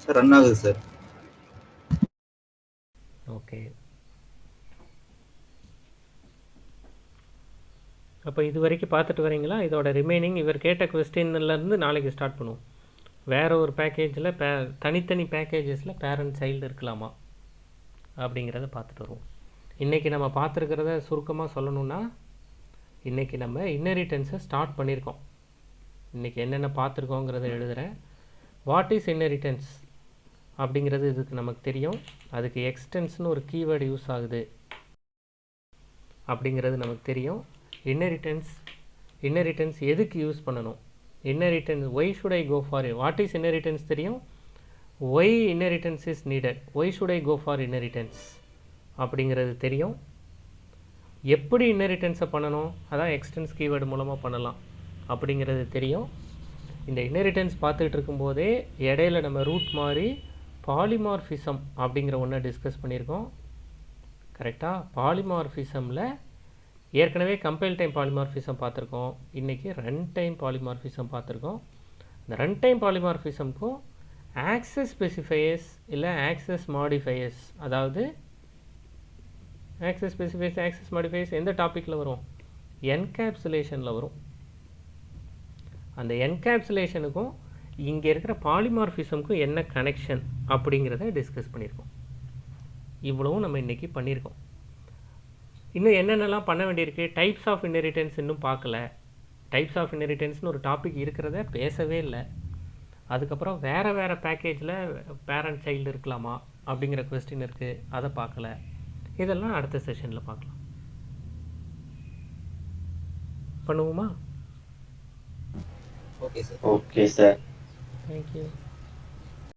சார் ரன் ஆகுது சார். ஓகே, அப்போ இது வரைக்கும் பார்த்துட்டு வரீங்களா? இதோட ரிமைனிங் இவர் கேட்ட கொஸ்டின்லேருந்து நாளைக்கு ஸ்டார்ட் பண்ணுவோம். வேறு ஒரு பேக்கேஜில் தனித்தனி பேக்கேஜஸில் பேரண்ட் சைல்டு இருக்கலாமா அப்படிங்கிறத பார்த்துட்டு வருவோம். இன்றைக்கி நம்ம பார்த்துருக்கிறத சுருக்கமாக சொல்லணுன்னா, இன்றைக்கி நம்ம இன்னெரிட்டன்ஸை ஸ்டார்ட் பண்ணியிருக்கோம். இன்றைக்கி என்னென்ன பார்த்துருக்கோங்கிறத எழுதுகிறேன். வாட் இஸ் இன்னெரிட்டன்ஸ் அப்படிங்கிறது இதுக்கு நமக்கு தெரியும். அதுக்கு எக்ஸ்டென்ஸ்னு ஒரு கீவேர்டு யூஸ் ஆகுது அப்படிங்கிறது நமக்கு தெரியும். இன்னெரிட்டன்ஸ் எதுக்கு யூஸ் பண்ணணும், inheritance why should I go for what is inheritance தெரியும், why inheritance is needed, why should I go for inheritance அப்படிங்கிறது தெரியும். எப்படி இன்னெரிட்டன்ஸை பண்ணணும், அதான் எக்ஸ்டென்ஸ் கீவேர்டு மூலமாக பண்ணலாம் அப்படிங்கிறது தெரியும். இந்த இன்னெரிட்டன்ஸ் பார்த்துக்கிட்டு இருக்கும்போதே இடையில நம்ம ரூட் மாதிரி பாலிமார்ஃபிசம் அப்படிங்கிற ஒன்றை டிஸ்கஸ் பண்ணியிருக்கோம். கரெக்டாக? பாலிமார்ஃபிசமில் ஏற்கனவே கம்பைல் டைம் பாலிமார்ஃபிசம் பார்த்துருக்கோம். இன்றைக்கி ரன் டைம் பாலிமார்ஃபிசம் பார்த்துருக்கோம். இந்த ரன் டைம் பாலிமார்ஃபிசம்க்கும் ஆக்சஸ் ஸ்பெசிஃபையர்ஸ் இல்லை ஆக்சஸ் மாடிஃபையர்ஸ், அதாவது ஆக்சஸ் ஸ்பெசிஃபையர்ஸ் ஆக்சஸ் மாடிஃபையர்ஸ் எந்த டாப்பிக்கில் வரும், என்கேப்சுலேஷனில் வரும். அந்த என்கேப்சுலேஷனுக்கும் இங்கே இருக்கிற பாலிமார்ஃபிசமுக்கும் என்ன கனெக்ஷன் அப்படிங்கிறத டிஸ்கஸ் பண்ணியிருக்கோம். இவ்வளவும் நம்ம இன்றைக்கி பண்ணியிருக்கோம். இன்னும் என்னென்னலாம் பண்ண வேண்டியிருக்கு, டைப்ஸ் ஆஃப் இன்னெரிட்டன்ஸ் இன்னும் பார்க்கல. டைப்ஸ் ஆஃப் இன்னெரிட்டன்ஸ்னு ஒரு டாபிக் இருக்கிறத பேசவே இல்லை. அதுக்கப்புறம் வேறு வேறு பேக்கேஜில் பேரண்ட் சைல்டு இருக்கலாமா அப்படிங்கிற கொஸ்டின் இருக்குது, அதை பார்க்கல. இதெல்லாம் அடுத்த செஷனில் பார்க்கலாம். பண்ணுவோமா? Okay sir. Okay sir. Thank you.